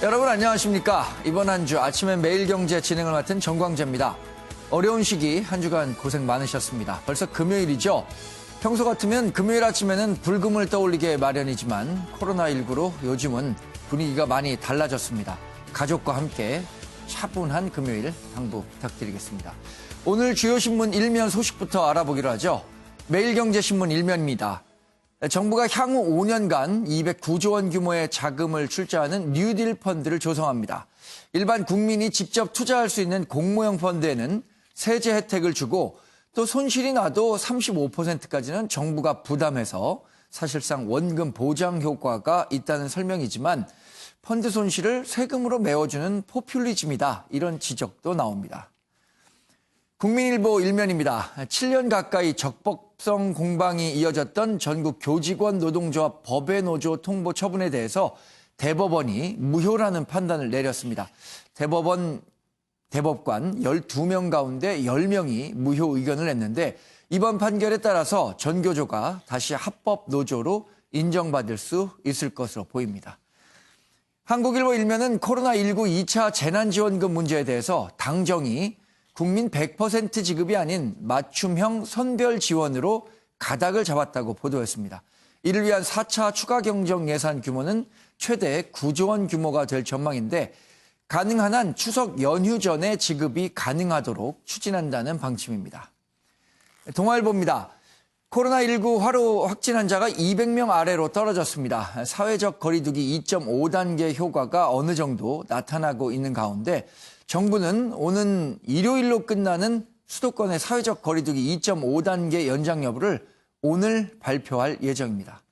여러분 안녕하십니까? 이번 한 주 아침엔 매일경제 진행을 맡은 정광재입니다. 어려운 시기 한 주간 고생 많으셨습니다. 벌써 금요일이죠? 평소 같으면 금요일 아침에는 불금을 떠올리게 마련이지만 코로나19로 요즘은 분위기가 많이 달라졌습니다. 가족과 함께 차분한 금요일 당부 부탁드리겠습니다. 오늘 주요 신문 일면 소식부터 알아보기로 하죠. 매일경제신문 일면입니다. 정부가 향후 5년간 209조 원 규모의 자금을 출자하는 뉴딜 펀드를 조성합니다. 일반 국민이 직접 투자할 수 있는 공모형 펀드에는 세제 혜택을 주고 또 손실이 나도 35%까지는 정부가 부담해서 사실상 원금 보장 효과가 있다는 설명이지만 펀드 손실을 세금으로 메워주는 포퓰리즘이다. 이런 지적도 나옵니다. 국민일보 일면입니다. 7년 가까이 적법성 공방이 이어졌던 전국 교직원 노동조합 법외노조 통보 처분에 대해서 대법원이 무효라는 판단을 내렸습니다. 대법관 12명 가운데 10명이 무효 의견을 냈는데 이번 판결에 따라서 전교조가 다시 합법 노조로 인정받을 수 있을 것으로 보입니다. 한국일보 일면은 코로나19 2차 재난지원금 문제에 대해서 당정이 국민 100% 지급이 아닌 맞춤형 선별 지원으로 가닥을 잡았다고 보도했습니다. 이를 위한 4차 추가 경정 예산 규모는 최대 9조 원 규모가 될 전망인데 가능한 한 추석 연휴 전에 지급이 가능하도록 추진한다는 방침입니다. 동아일보입니다. 코로나19 하루 확진 환자가 200명 아래로 떨어졌습니다. 사회적 거리두기 2.5단계 효과가 어느 정도 나타나고 있는 가운데 정부는 오는 일요일로 끝나는 수도권의 사회적 거리두기 2.5단계 연장 여부를 오늘 발표할 예정입니다.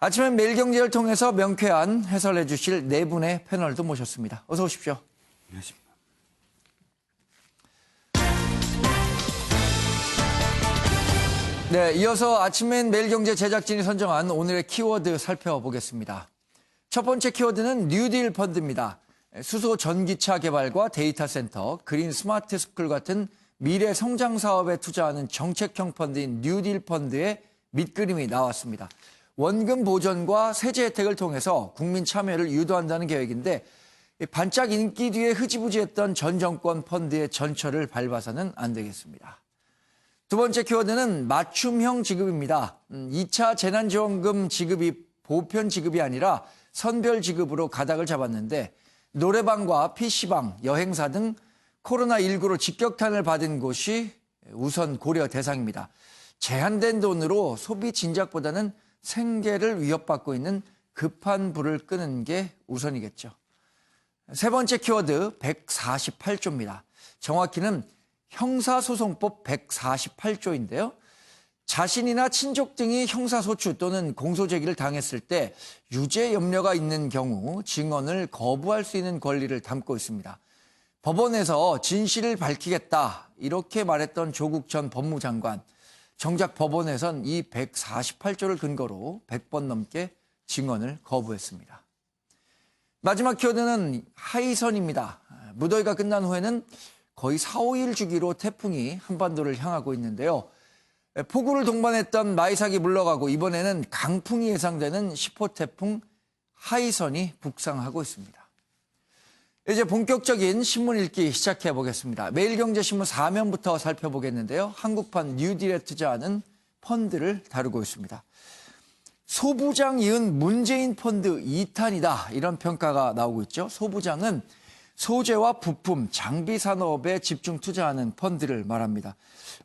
아침엔 매일경제를 통해서 명쾌한 해설해 주실 네 분의 패널도 모셨습니다. 어서 오십시오. 안녕하십니까. 네, 이어서 아침엔 매일경제 제작진이 선정한 오늘의 키워드 살펴보겠습니다. 첫 번째 키워드는 뉴딜 펀드입니다. 수소 전기차 개발과 데이터 센터, 그린 스마트 스쿨 같은 미래 성장 사업에 투자하는 정책형 펀드인 뉴딜 펀드의 밑그림이 나왔습니다. 원금 보전과 세제 혜택을 통해서 국민 참여를 유도한다는 계획인데 반짝 인기 뒤에 흐지부지했던 전 정권 펀드의 전철을 밟아서는 안 되겠습니다. 두 번째 키워드는 맞춤형 지급입니다. 2차 재난지원금 지급이 보편 지급이 아니라 선별 지급으로 가닥을 잡았는데 노래방과 PC방, 여행사 등 코로나19로 직격탄을 받은 곳이 우선 고려 대상입니다. 제한된 돈으로 소비 진작보다는 생계를 위협받고 있는 급한 불을 끄는 게 우선이겠죠. 세 번째 키워드 148조입니다. 정확히는 형사소송법 148조인데요. 자신이나 친족 등이 형사소추 또는 공소제기를 당했을 때 유죄 염려가 있는 경우 증언을 거부할 수 있는 권리를 담고 있습니다. 법원에서 진실을 밝히겠다 이렇게 말했던 조국 전 법무장관. 정작 법원에선 이 148조를 근거로 100번 넘게 증언을 거부했습니다. 마지막 키워드는 하이선입니다. 무더위가 끝난 후에는 거의 4, 5일 주기로 태풍이 한반도를 향하고 있는데요. 폭우를 동반했던 마이삭이 물러가고 이번에는 강풍이 예상되는 10호 태풍 하이선이 북상하고 있습니다. 이제 본격적인 신문 읽기 시작해 보겠습니다. 매일경제신문 4면부터 살펴보겠는데요. 한국판 뉴딜에 투자하는 펀드를 다루고 있습니다. 소부장 이은 문재인 펀드 2탄이다 이런 평가가 나오고 있죠. 소부장은 소재와 부품, 장비 산업에 집중 투자하는 펀드를 말합니다.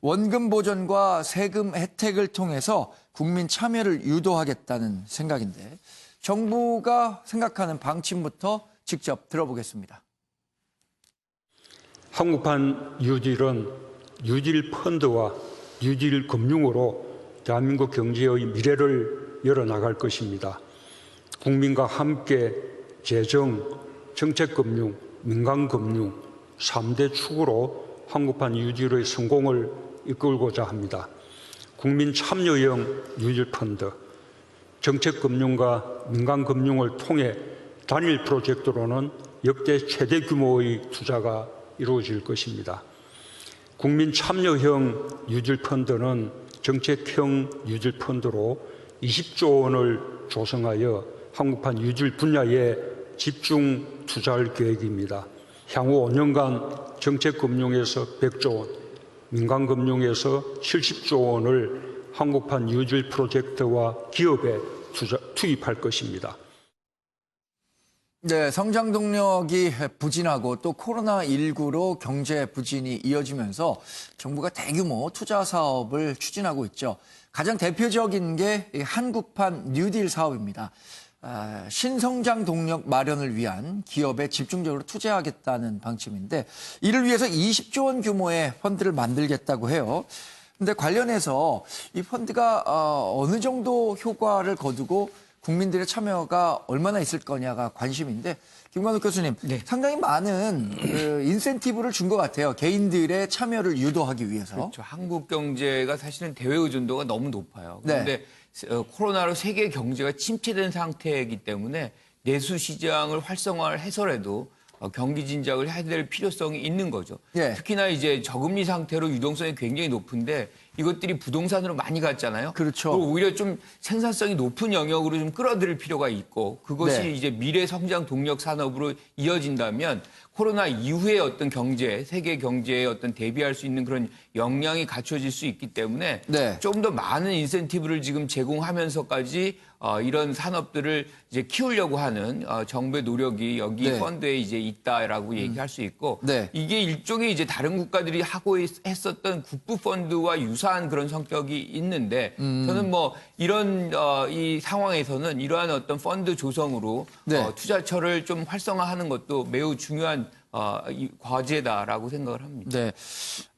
원금 보전과 세금 혜택을 통해서 국민 참여를 유도하겠다는 생각인데 정부가 생각하는 방침부터 직접 들어보겠습니다. 한국판 뉴딜은 뉴딜 펀드와 뉴딜 금융으로 대한민국 경제의 미래를 열어나갈 것입니다. 국민과 함께 재정, 정책금융, 민간금융 3대 축으로 한국판 뉴딜의 성공을 이끌고자 합니다. 국민 참여형 뉴딜 펀드, 정책금융과 민간금융을 통해 단일 프로젝트로는 역대 최대 규모의 투자가 이루어질 것입니다. 국민 참여형 뉴딜 펀드는 정책형 뉴딜 펀드로 20조 원을 조성하여 한국판 뉴딜 분야에 집중 투자할 계획입니다. 향후 5년간 정책금융에서 100조 원, 민간금융에서 70조 원을 한국판 뉴딜 프로젝트와 기업에 투입할 것입니다. 네, 성장 동력이 부진하고 또 코로나19로 경제 부진이 이어지면서 정부가 대규모 투자 사업을 추진하고 있죠. 가장 대표적인 게 한국판 뉴딜 사업입니다. 신성장 동력 마련을 위한 기업에 집중적으로 투자하겠다는 방침인데 이를 위해서 20조 원 규모의 펀드를 만들겠다고 해요. 근데 관련해서 이 펀드가 어느 정도 효과를 거두고 국민들의 참여가 얼마나 있을 거냐가 관심인데 김관욱 교수님 네. 상당히 많은 인센티브를 준 것 같아요. 개인들의 참여를 유도하기 위해서. 그렇죠. 한국 경제가 사실은 대외 의존도가 너무 높아요. 네. 그런데 코로나로 세계 경제가 침체된 상태이기 때문에 내수 시장을 활성화를 해서라도 경기 진작을 해야 될 필요성이 있는 거죠. 예. 특히나 이제 저금리 상태로 유동성이 굉장히 높은데 이것들이 부동산으로 많이 갔잖아요. 그렇죠. 그리고 오히려 좀 생산성이 높은 영역으로 좀 끌어들일 필요가 있고 그것이 네. 이제 미래 성장 동력 산업으로 이어진다면 코로나 이후의 어떤 경제, 세계 경제에 어떤 대비할 수 있는 그런 역량이 갖춰질 수 있기 때문에 네. 조금 더 많은 인센티브를 지금 제공하면서까지 이런 산업들을 이제 키우려고 하는 정부의 노력이 여기 네. 펀드에 이제 있다라고 얘기할 수 있고 네. 이게 일종의 이제 다른 국가들이 하고 했었던 국부 펀드와 유사한 그런 성격이 있는데 저는 뭐 이런 이 상황에서는 이러한 어떤 펀드 조성으로 네. 투자처를 좀 활성화하는 것도 매우 중요한 이 과제다라고 생각을 합니다. 네,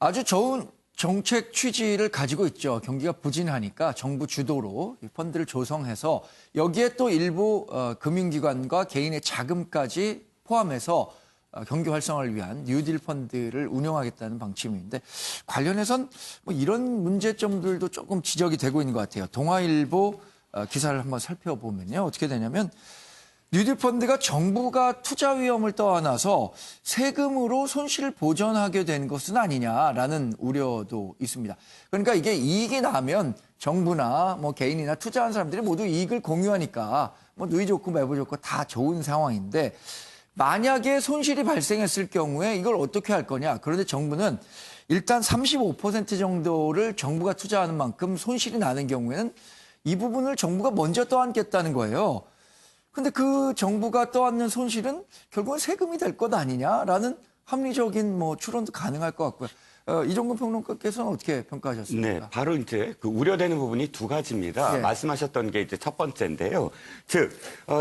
아주 좋은 정책 취지를 가지고 있죠. 경기가 부진하니까 정부 주도로 이 펀드를 조성해서 여기에 또 일부 금융기관과 개인의 자금까지 포함해서 경기 활성화를 위한 뉴딜 펀드를 운영하겠다는 방침인데 관련해선 뭐 이런 문제점들도 조금 지적이 되고 있는 것 같아요. 동아일보 기사를 한번 살펴보면요. 어떻게 되냐면 뉴딜 펀드가 정부가 투자 위험을 떠안아서 세금으로 손실을 보전하게 된 것은 아니냐라는 우려도 있습니다. 그러니까 이게 이익이 나면 정부나 뭐 개인이나 투자한 사람들이 모두 이익을 공유하니까 뭐 누이 좋고 매부 좋고 다 좋은 상황인데 만약에 손실이 발생했을 경우에 이걸 어떻게 할 거냐. 그런데 정부는 일단 35% 정도를 정부가 투자하는 만큼 손실이 나는 경우에는 이 부분을 정부가 먼저 떠안겠다는 거예요. 근데 그 정부가 떠안는 손실은 결국은 세금이 될 것 아니냐라는 합리적인 뭐 추론도 가능할 것 같고요. 이종근 평론가께서는 어떻게 평가하셨습니까? 네, 바로 이제 그 우려되는 부분이 두 가지입니다. 예. 말씀하셨던 게 이제 첫 번째인데요. 즉,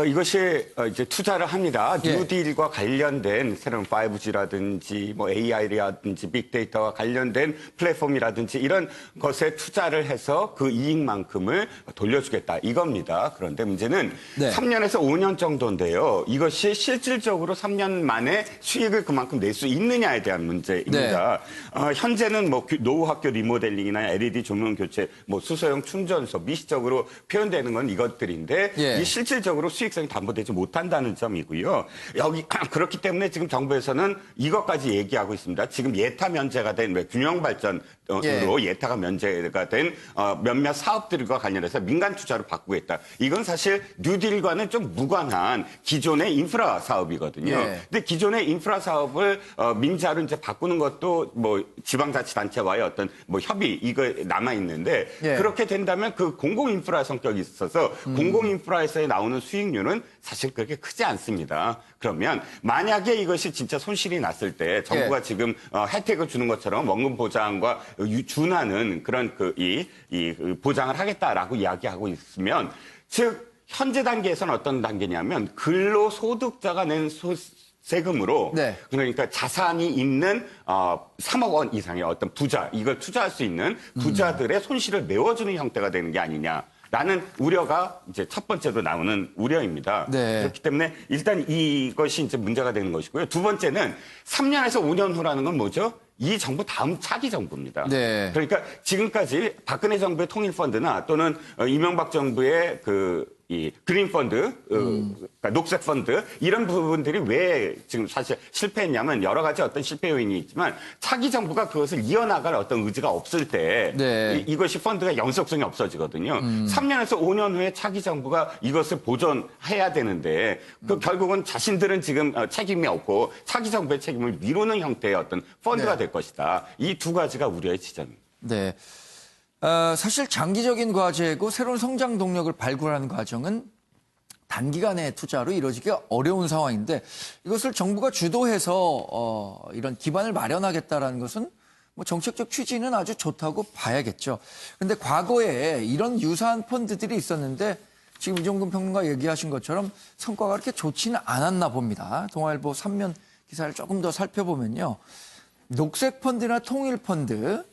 이것이 이제 투자를 합니다. 예. 뉴딜과 관련된 새로운 5G라든지 뭐 AI라든지 빅데이터와 관련된 플랫폼이라든지 이런 것에 투자를 해서 그 이익만큼을 돌려주겠다 이겁니다. 그런데 문제는 네. 3년에서 5년 정도인데요. 이것이 실질적으로 3년 만에 수익을 그만큼 낼 수 있느냐에 대한 문제입니다. 현재는 뭐 노후 학교 리모델링이나 LED 조명 교체, 뭐 수소형 충전소 미시적으로 표현되는 건 이것들인데 예. 이 실질적으로 수익성이 담보되지 못한다는 점이고요. 여기 그렇기 때문에 지금 정부에서는 이것까지 얘기하고 있습니다. 지금 예타 면제가 된 균형 발전으로 예타가 면제가 된 몇몇 사업들과 관련해서 민간 투자로 바꾸겠다. 이건 사실 뉴딜과는 좀 무관한 기존의 인프라 사업이거든요. 예. 근데 기존의 인프라 사업을 민자로 이제 바꾸는 것도 뭐 지방자치단체와의 어떤 뭐 협의 이거 남아 있는데 예. 그렇게 된다면 그 공공인프라 성격이 있어서 공공인프라에서 나오는 수익률은 사실 그렇게 크지 않습니다. 그러면 만약에 이것이 진짜 손실이 났을 때 정부가 예. 지금 혜택을 주는 것처럼 원금 보장과 준하는 그런 이 보장을 하겠다라고 이야기하고 있으면 즉 현재 단계에서는 어떤 단계냐면 근로소득자가 낸 세금으로 네. 그러니까 자산이 있는 3억 원 이상의 어떤 부자 이걸 투자할 수 있는 부자들의 손실을 메워주는 형태가 되는 게 아니냐라는 우려가 이제 첫 번째로 나오는 우려입니다. 네. 그렇기 때문에 일단 이것이 이제 문제가 되는 것이고요. 두 번째는 3년에서 5년 후라는 건 뭐죠? 이 정부 다음 차기 정부입니다. 네. 그러니까 지금까지 박근혜 정부의 통일펀드나 또는 이명박 정부의 그 이 그린 펀드, 그러니까 녹색 펀드 이런 부분들이 왜 지금 사실 실패했냐면 여러 가지 어떤 실패 요인이 있지만 차기 정부가 그것을 이어나갈 어떤 의지가 없을 때 네. 이것이 펀드가 영속성이 없어지거든요. 3년에서 5년 후에 차기 정부가 이것을 보존해야 되는데 그 결국은 자신들은 지금 책임이 없고 차기 정부의 책임을 미루는 형태의 어떤 펀드가 네. 될 것이다. 이 두 가지가 우려의 지점입니다. 네. 사실 장기적인 과제고 새로운 성장 동력을 발굴하는 과정은 단기간의 투자로 이루어지기가 어려운 상황인데 이것을 정부가 주도해서 이런 기반을 마련하겠다라는 것은 뭐 정책적 취지는 아주 좋다고 봐야겠죠. 그런데 과거에 이런 유사한 펀드들이 있었는데 지금 이종근 평론가 얘기하신 것처럼 성과가 그렇게 좋지는 않았나 봅니다. 동아일보 3면 기사를 조금 더 살펴보면요. 녹색 펀드나 통일 펀드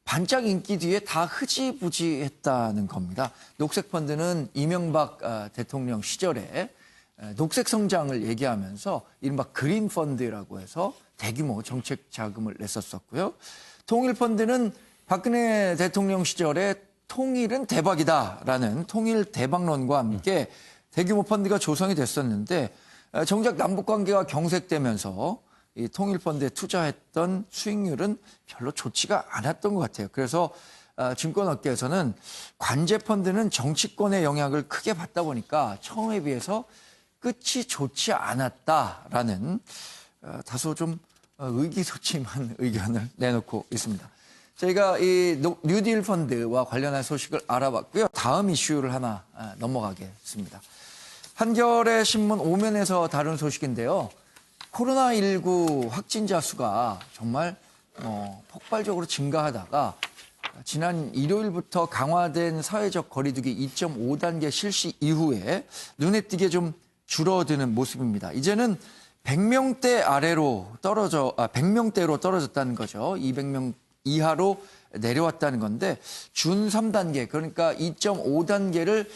반짝 인기 뒤에 다 흐지부지했다는 겁니다. 녹색 펀드는 이명박 대통령 시절에 녹색 성장을 얘기하면서 이른바 그린 펀드라고 해서 대규모 정책 자금을 냈었었고요. 통일 펀드는 박근혜 대통령 시절에 통일은 대박이다라는 통일 대박론과 함께 대규모 펀드가 조성이 됐었는데 정작 남북 관계가 경색되면서 이 통일펀드에 투자했던 수익률은 별로 좋지가 않았던 것 같아요. 그래서 증권업계에서는 관제펀드는 정치권의 영향을 크게 받다 보니까 처음에 비해서 끝이 좋지 않았다라는 다소 좀 의기소침한 의견을 내놓고 있습니다. 저희가 이 뉴딜 펀드와 관련한 소식을 알아봤고요. 다음 이슈를 하나 넘어가겠습니다. 한겨레 신문 5면에서 다룬 소식인데요. 코로나19 확진자 수가 정말 폭발적으로 증가하다가 지난 일요일부터 강화된 사회적 거리두기 2.5단계 실시 이후에 눈에 띄게 좀 줄어드는 모습입니다. 이제는 100명대 아래로 100명대로 떨어졌다는 거죠. 200명 이하로 내려왔다는 건데 준 3단계 그러니까 2.5단계를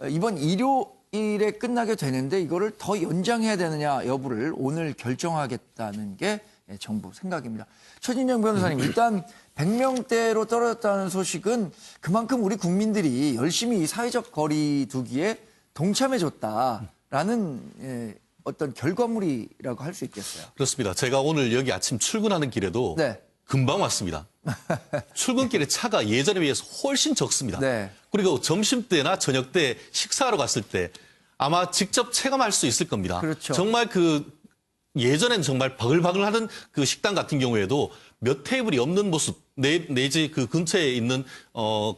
이번 일요일에 끝나게 되는데 이거를 더 연장해야 되느냐 여부를 오늘 결정하겠다는 게 정부 생각입니다. 최진영 변호사님, 일단 100명대로 떨어졌다는 소식은 그만큼 우리 국민들이 열심히 사회적 거리두기에 동참해줬다라는 어떤 결과물이라고 할 수 있겠어요. 그렇습니다. 제가 오늘 여기 아침 출근하는 길에도 네. 금방 왔습니다. 출근길에 차가 예전에 비해서 훨씬 적습니다. 네. 그리고 점심때나 저녁때 식사하러 갔을 때 아마 직접 체감할 수 있을 겁니다. 그렇죠. 정말 예전엔 정말 바글바글하던 그 식당 같은 경우에도 몇 테이블이 없는 모습, 내지 그 근처에 있는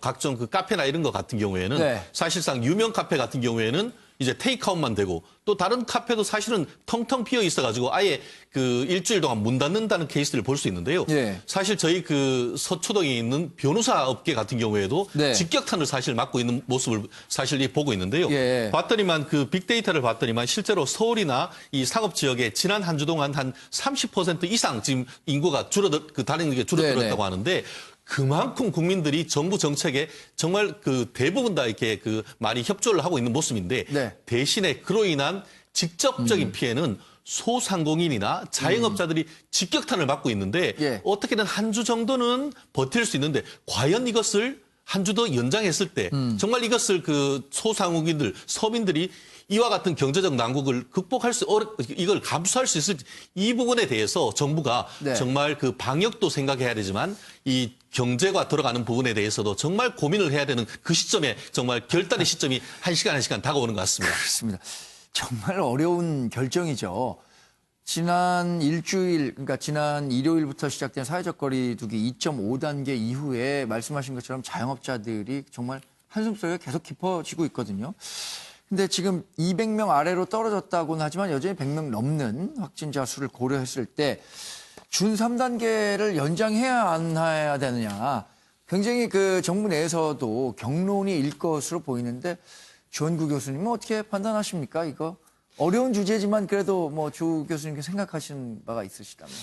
각종 그 카페나 이런 것 같은 경우에는 네. 사실상 유명 카페 같은 경우에는 이제 테이크아웃만 되고 또 다른 카페도 사실은 텅텅 비어 있어가지고 아예 그 일주일 동안 문 닫는다는 케이스를 볼 수 있는데요. 예. 사실 저희 그 서초동에 있는 변호사 업계 같은 경우에도 네. 직격탄을 사실 맞고 있는 모습을 사실 보고 있는데요. 예. 봤더니만 그 빅데이터를 봤더니만 실제로 서울이나 이 상업 지역에 지난 한 주 동안 한 30% 이상 지금 인구가 다니는 게 줄어들었다고 네네. 하는데 그만큼 국민들이 정부 정책에 정말 그 대부분 다 이렇게 그 많이 협조를 하고 있는 모습인데 네. 대신에 그로 인한 직접적인 피해는 소상공인이나 자영업자들이 직격탄을 맞고 있는데 예. 어떻게든 한 주 정도는 버틸 수 있는데 과연 이것을 한 주 더 연장했을 때 정말 이것을 그 소상공인들, 서민들이 이와 같은 경제적 난국을 이걸 감수할 수 있을지 이 부분에 대해서 정부가 네. 정말 그 방역도 생각해야 되지만 이 경제가 들어가는 부분에 대해서도 정말 고민을 해야 되는 그 시점에 정말 결단의 시점이 한 시간 다가오는 것 같습니다. 그렇습니다. 정말 어려운 결정이죠. 지난 일주일, 그러니까 지난 일요일부터 시작된 사회적 거리두기 2.5단계 이후에 말씀하신 것처럼 자영업자들이 정말 한숨소리가 계속 깊어지고 있거든요. 근데 지금 200명 아래로 떨어졌다고는 하지만 여전히 100명 넘는 확진자 수를 고려했을 때 준 3단계를 연장해야 안 해야 되느냐. 굉장히 그 정부 내에서도 경론이 일 것으로 보이는데 주원구 교수님은 어떻게 판단하십니까? 이거 어려운 주제지만 그래도 뭐 주 교수님께 생각하시는 바가 있으시다면.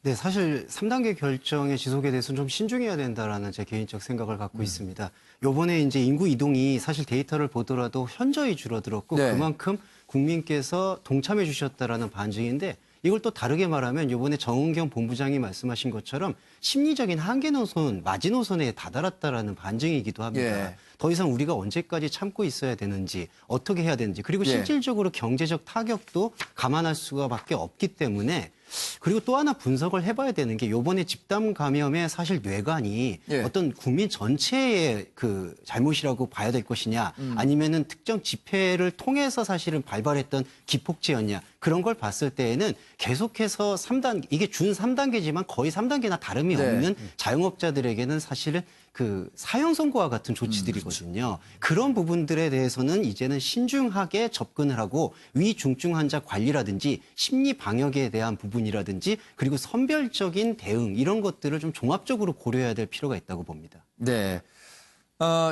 네, 사실 3단계 결정의 지속에 대해서는 좀 신중해야 된다라는 제 개인적 생각을 갖고 있습니다. 요번에 이제 인구 이동이 사실 데이터를 보더라도 현저히 줄어들었고 네. 그만큼 국민께서 동참해 주셨다라는 반증인데 이걸 또 다르게 말하면 이번에 정은경 본부장이 말씀하신 것처럼 심리적인 한계 노선, 마지노선에 다다랐다라는 반증이기도 합니다. 예. 더 이상 우리가 언제까지 참고 있어야 되는지, 어떻게 해야 되는지, 그리고 예. 실질적으로 경제적 타격도 감안할 수가밖에 없기 때문에, 그리고 또 하나 분석을 해봐야 되는 게 이번에 집단 감염의 사실 뇌관이 예. 어떤 국민 전체의 그 잘못이라고 봐야 될 것이냐, 아니면은 특정 집회를 통해서 사실은 발발했던 기폭제였냐, 그런 걸 봤을 때에는 계속해서 3단계, 이게 준 3단계지만 거의 3단계나 다름이 네. 없는 자영업자들에게는 사실은 그 사형 선고와 같은 조치들이거든요. 그런 부분들에 대해서는 이제는 신중하게 접근을 하고 위중증 환자 관리라든지 심리 방역에 대한 부분이라든지 그리고 선별적인 대응 이런 것들을 좀 종합적으로 고려해야 될 필요가 있다고 봅니다. 네.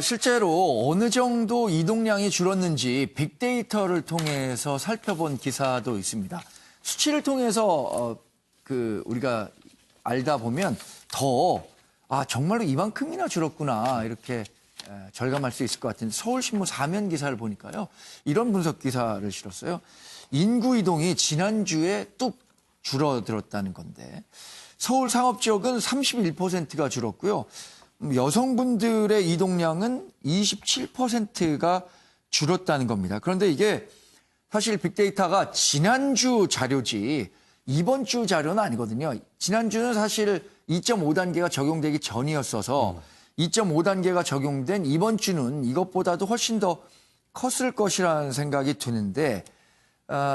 실제로 어느 정도 이동량이 줄었는지 빅데이터를 통해서 살펴본 기사도 있습니다. 수치를 통해서 우리가 알다 보면 정말로 이만큼이나 줄었구나 이렇게 절감할 수 있을 것 같은데 서울신문 사면 기사를 보니까요. 이런 분석 기사를 실었어요. 인구 이동이 지난주에 뚝 줄어들었다는 건데 서울 상업지역은 31%가 줄었고요. 여성분들의 이동량은 27%가 줄었다는 겁니다. 그런데 이게 사실 빅데이터가 지난주 자료지 이번 주 자료는 아니거든요. 지난주는 사실 2.5단계가 적용되기 전이었어서 2.5단계가 적용된 이번 주는 이것보다도 훨씬 더 컸을 것이라는 생각이 드는데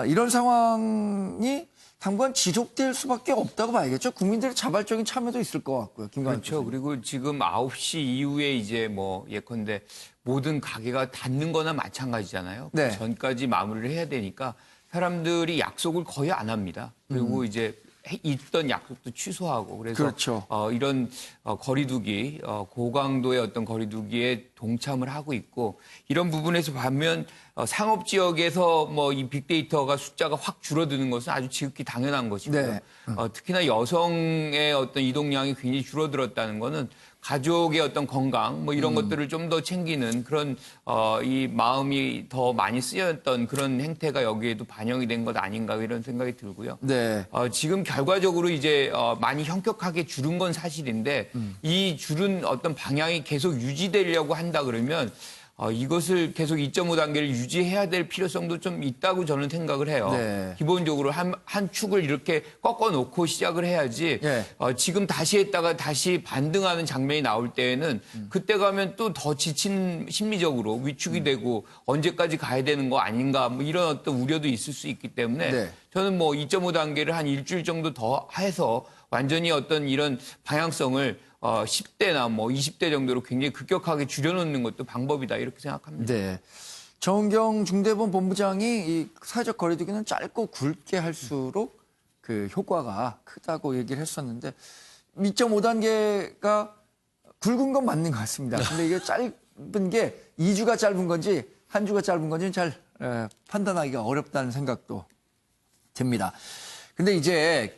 이런 상황이 당분간 지속될 수밖에 없다고 봐야겠죠. 국민들의 자발적인 참여도 있을 것 같고요. 김관영 그렇죠. 그리고 지금 9시 이후에 이제 뭐 예컨대 모든 가게가 닫는 거나 마찬가지잖아요. 네. 그 전까지 마무리를 해야 되니까 사람들이 약속을 거의 안 합니다. 그리고 이제 있던 약속도 취소하고 그래서 그렇죠. 이런 거리두기, 고강도의 어떤 거리두기에 동참을 하고 있고 이런 부분에서 보면 상업 지역에서 뭐 이 빅데이터가 숫자가 확 줄어드는 것은 아주 지극히 당연한 것이고요. 네. 특히나 여성의 어떤 이동량이 굉장히 줄어들었다는 거는 가족의 어떤 건강 뭐 이런 것들을 좀 더 챙기는 그런 이 마음이 더 많이 쓰였던 그런 행태가 여기에도 반영이 된 것 아닌가 이런 생각이 들고요. 네. 지금 결과적으로 이제 많이 현격하게 줄은 건 사실인데 이 줄은 어떤 방향이 계속 유지되려고 한다 그러면 이것을 계속 2.5단계를 유지해야 될 필요성도 좀 있다고 저는 생각을 해요. 네. 기본적으로 한 축을 이렇게 꺾어놓고 시작을 해야지 네. 지금 다시 했다가 다시 반등하는 장면이 나올 때에는 그때 가면 또 더 지친 심리적으로 위축이 되고 언제까지 가야 되는 거 아닌가 뭐 이런 어떤 우려도 있을 수 있기 때문에 네. 저는 뭐 2.5단계를 한 일주일 정도 더 해서 완전히 어떤 이런 방향성을 10대나 뭐 20대 정도로 굉장히 급격하게 줄여놓는 것도 방법이다 이렇게 생각합니다. 네. 정은경 중대본 본부장이 이 사회적 거리두기는 짧고 굵게 할수록 그 효과가 크다고 얘기를 했었는데 2.5단계가 굵은 건 맞는 것 같습니다. 근데 이게 짧은 게 2주가 짧은 건지 한 주가 짧은 건지는 잘 판단하기가 어렵다는 생각도 듭니다. 근데 이제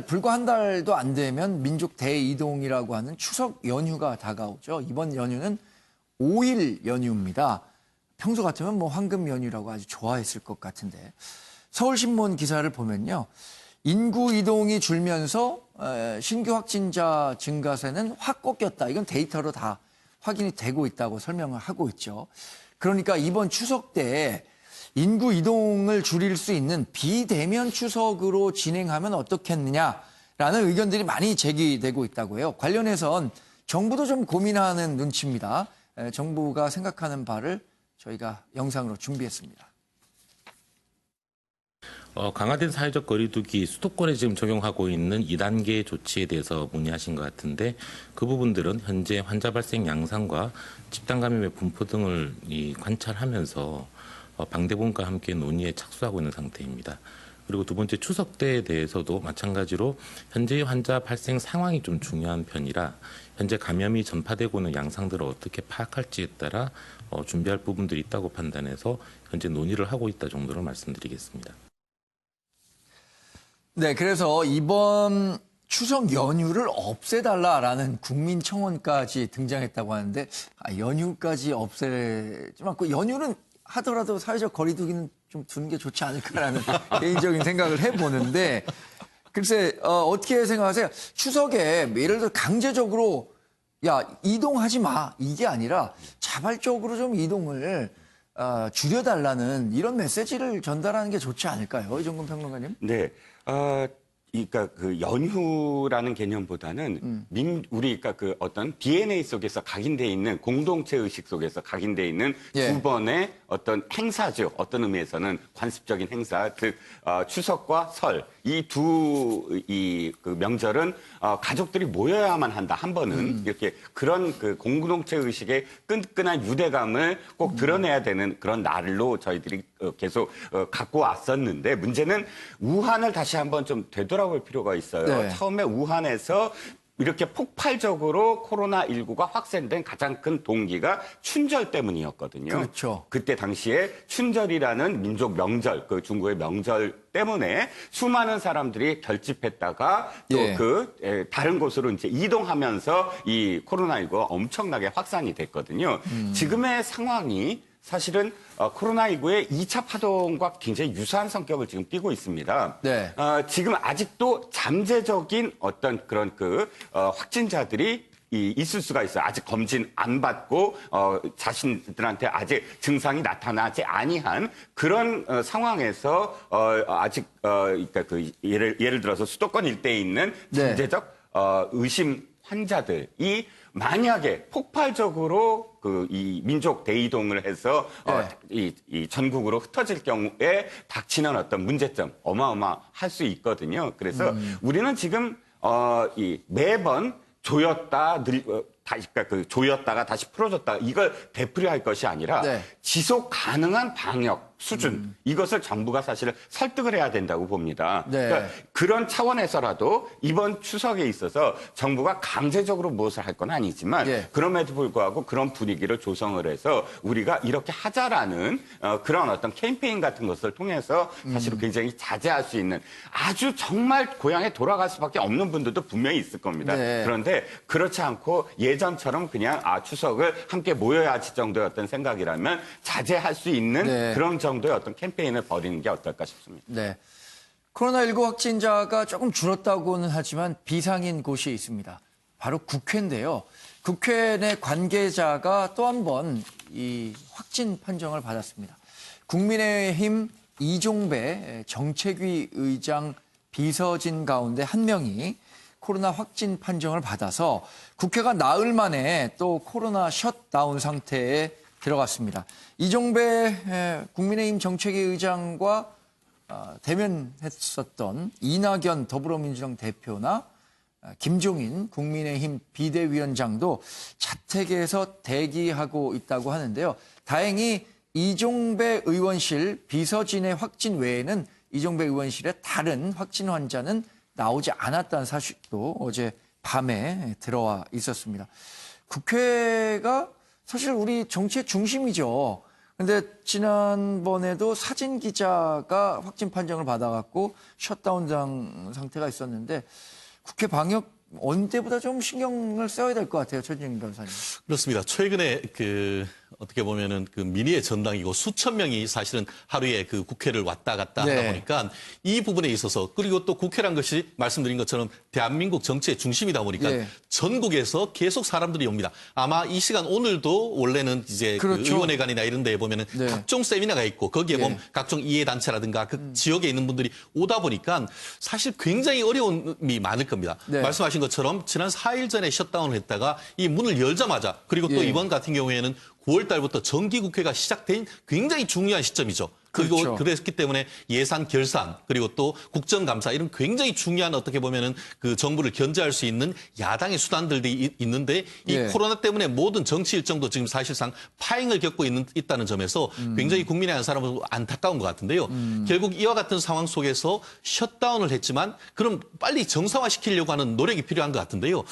불과 한 달도 안 되면 민족 대이동이라고 하는 추석 연휴가 다가오죠. 이번 연휴는 5일 연휴입니다. 평소 같으면 뭐 황금 연휴라고 아주 좋아했을 것 같은데 서울신문 기사를 보면요. 인구 이동이 줄면서 신규 확진자 증가세는 확 꺾였다. 이건 데이터로 다 확인이 되고 있다고 설명을 하고 있죠. 그러니까 이번 추석 때 인구 이동을 줄일 수 있는 비대면 추석으로 진행하면 어떻겠느냐라는 의견들이 많이 제기되고 있다고 해요. 관련해선 정부도 좀 고민하는 눈치입니다. 정부가 생각하는 바를 저희가 영상으로 준비했습니다. 강화된 사회적 거리두기 수도권에 지금 적용하고 있는 2단계 조치에 대해서 문의하신 것 같은데 그 부분들은 현재 환자 발생 양상과 집단 감염의 분포 등을 관찰하면서 방대본과 함께 논의에 착수하고 있는 상태입니다. 그리고 두 번째 추석 때에 대해서도 마찬가지로 현재의 환자 발생 상황이 좀 중요한 편이라 현재 감염이 전파되고 있는 양상들을 어떻게 파악할지에 따라 준비할 부분들이 있다고 판단해서 현재 논의를 하고 있다 정도로 말씀드리겠습니다. 네, 그래서 이번 추석 연휴를 없애달라라는 국민청원까지 등장했다고 하는데 연휴까지 없애지 않고 연휴는 하더라도 사회적 거리두기는 좀 두는 게 좋지 않을까라는 개인적인 생각을 해보는데 글쎄 어떻게 생각하세요? 추석에 예를 들어 강제적으로 야 이동하지 마 이게 아니라 자발적으로 좀 이동을 줄여달라는 이런 메시지를 전달하는 게 좋지 않을까요? 이정근 평론가님? 네. 그러니까 그 연휴라는 개념보다는 우리가 그 어떤 DNA 속에서 각인돼 있는 공동체 의식 속에서 각인돼 있는 예. 두 번의 어떤 행사죠. 어떤 의미에서는 관습적인 행사, 즉 추석과 설 이 그 명절은 가족들이 모여야만 한다. 한 번은 이렇게 그런 그 공동체 의식의 끈끈한 유대감을 꼭 드러내야 되는 그런 날로 저희들이 계속 갖고 왔었는데 문제는 우한을 다시 한번 좀 되돌아볼 필요가 있어요. 네. 처음에 우한에서 이렇게 폭발적으로 코로나19가 확산된 가장 큰 동기가 춘절 때문이었거든요. 그렇죠. 그때 당시에 춘절이라는 민족 명절, 그 중국의 명절 때문에 수많은 사람들이 결집했다가 또 예. 다른 곳으로 이제 이동하면서 이 코로나19가 엄청나게 확산이 됐거든요. 지금의 상황이 사실은 코로나19의 2차 파동과 굉장히 유사한 성격을 지금 띠고 있습니다. 네. 지금 아직도 잠재적인 어떤 그런 확진자들이 있을 수가 있어요. 아직 검진 안 받고 자신들한테 아직 증상이 나타나지 아니한 그런 상황에서 아직 그러니까 예를 들어서 수도권 일대에 있는 잠재적 의심 환자들이 만약에 폭발적으로 이 민족 대이동을 해서 이 전국으로 흩어질 경우에 닥치는 어떤 문제점 어마어마할 수 있거든요. 그래서 우리는 지금 매번 조였다 다시 그러니까 조였다가 다시 풀어줬다 이걸 되풀이할 것이 아니라 지속 가능한 방역 수준 이것을 정부가 사실 설득을 해야 된다고 봅니다. 그러니까 그런 차원에서라도 이번 추석에 있어서 정부가 강제적으로 무엇을 할 건 아니지만 그럼에도 불구하고 그런 분위기를 조성을 해서 우리가 이렇게 하자라는 그런 어떤 캠페인 같은 것을 통해서 사실은 굉장히 자제할 수 있는 아주 정말 고향에 돌아갈 수밖에 없는 분들도 분명히 있을 겁니다. 그런데 그렇지 않고 예전처럼 그냥 추석을 함께 모여야지 정도의 어떤 생각이라면 자제할 수 있는 그런 정도의 어떤 캠페인을 벌이는 게 어떨까 싶습니다. 네. 코로나19 확진자가 조금 줄었다고는 하지만 비상인 곳이 있습니다. 바로 국회인데요. 국회 내 관계자가 또 한 번 이 확진 판정을 받았습니다. 국민의힘 이종배 정책위 의장 비서진 가운데 한 명이 코로나 확진 판정을 받아서 국회가 나흘 만에 또 코로나 셧다운 상태에 들어갔습니다. 이종배 국민의힘 정책위 의장과 대면했었던 이낙연 더불어민주당 대표나 김종인 국민의힘 비대위원장도 자택에서 대기하고 있다고 하는데요. 다행히 이종배 의원실 비서진의 확진 외에는 이종배 의원실에 다른 확진 환자는 나오지 않았다는 사실도 어제 밤에 들어와 있었습니다. 국회가 사실 우리 정치의 중심이죠. 근데 지난번에도 사진 기자가 확진 판정을 받아갖고 셧다운 상태가 있었는데 국회 방역 언제보다 좀 신경을 써야 될 것 같아요, 최진영 변호사님. 그렇습니다. 최근에 어떻게 보면은 민의의 전당이고 수천 명이 사실은 하루에 국회를 왔다 갔다 하다 보니까 이 부분에 있어서 그리고 또 국회란 것이 말씀드린 것처럼 대한민국 정치의 중심이다 보니까 전국에서 계속 사람들이 옵니다. 아마 이 시간 오늘도 원래는 이제 의원회관이나 이런 데에 보면은 각종 세미나가 있고 거기에 보면 각종 이해단체라든가 그 지역에 있는 분들이 오다 보니까 사실 굉장히 어려움이 많을 겁니다. 말씀하신 것처럼 지난 4일 전에 셧다운을 했다가 이 문을 열자마자 그리고 또 이번 같은 경우에는 9월 달부터 정기국회가 시작된 굉장히 중요한 시점이죠. 그리고 그랬기 때문에 예산 결산 그리고 또 국정감사 이런 굉장히 중요한 어떻게 보면은 정부를 견제할 수 있는 야당의 수단들이 있는데 이 코로나 때문에 모든 정치 일정도 지금 사실상 파행을 겪고 있다는 점에서 굉장히 국민의 한 사람은 안타까운 것 같은데요. 결국 이와 같은 상황 속에서 셧다운을 했지만 그럼 빨리 정상화시키려고 하는 노력이 필요한 것 같은데요.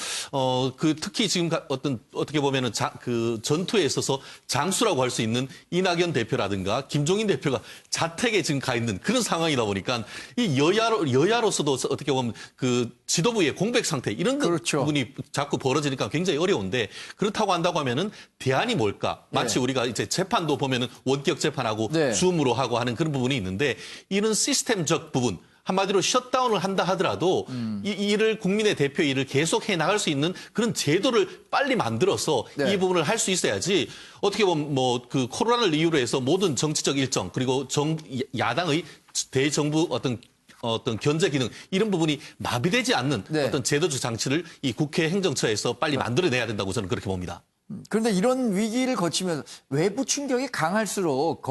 특히 지금 어떻게 보면은 전투에 있어서 장수라고 할 수 있는 이낙연 대표라든가 김종인 대표가 자택에 지금 가 있는 그런 상황이다 보니까 이 여야로서도 어떻게 보면 그 지도부의 공백 상태 이런 그렇죠. 부분이 자꾸 벌어지니까 굉장히 어려운데 그렇다고 한다고 하면은 대안이 뭘까? 마치 우리가 이제 재판도 보면은 원격 재판하고 네. 줌으로 하고 하는 그런 부분이 있는데 이런 시스템적 부분 한마디로 셧다운을 한다 하더라도 이 일을 국민의 대표 일을 계속해 나갈 수 있는 그런 제도를 빨리 만들어서 네. 이 부분을 할 수 있어야지 어떻게 보면 뭐 그 코로나를 이유로 해서 모든 정치적 일정 그리고 야당의 대정부 어떤 견제 기능 이런 부분이 마비되지 않는 네. 어떤 제도적 장치를 이 국회 행정처에서 빨리 만들어내야 된다고 저는 그렇게 봅니다. 그런데 이런 위기를 거치면서 외부 충격이 강할수록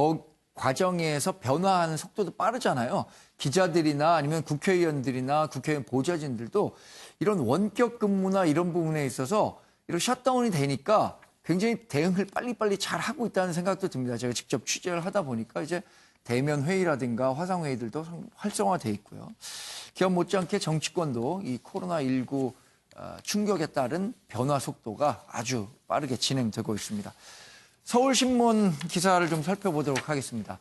과정에서 변화하는 속도도 빠르잖아요. 기자들이나 아니면 국회의원들이나 국회의원 보좌진들도 이런 원격 근무나 이런 부분에 있어서 이런 셧다운이 되니까 굉장히 대응을 빨리빨리 잘 하고 있다는 생각도 듭니다. 제가 직접 취재를 하다 보니까 이제 대면 회의라든가 화상 회의들도 활성화돼 있고요. 기업 못지않게 정치권도 이 코로나19 충격에 따른 변화 속도가 아주 빠르게 진행되고 있습니다. 서울신문 기사를 좀 살펴보도록 하겠습니다.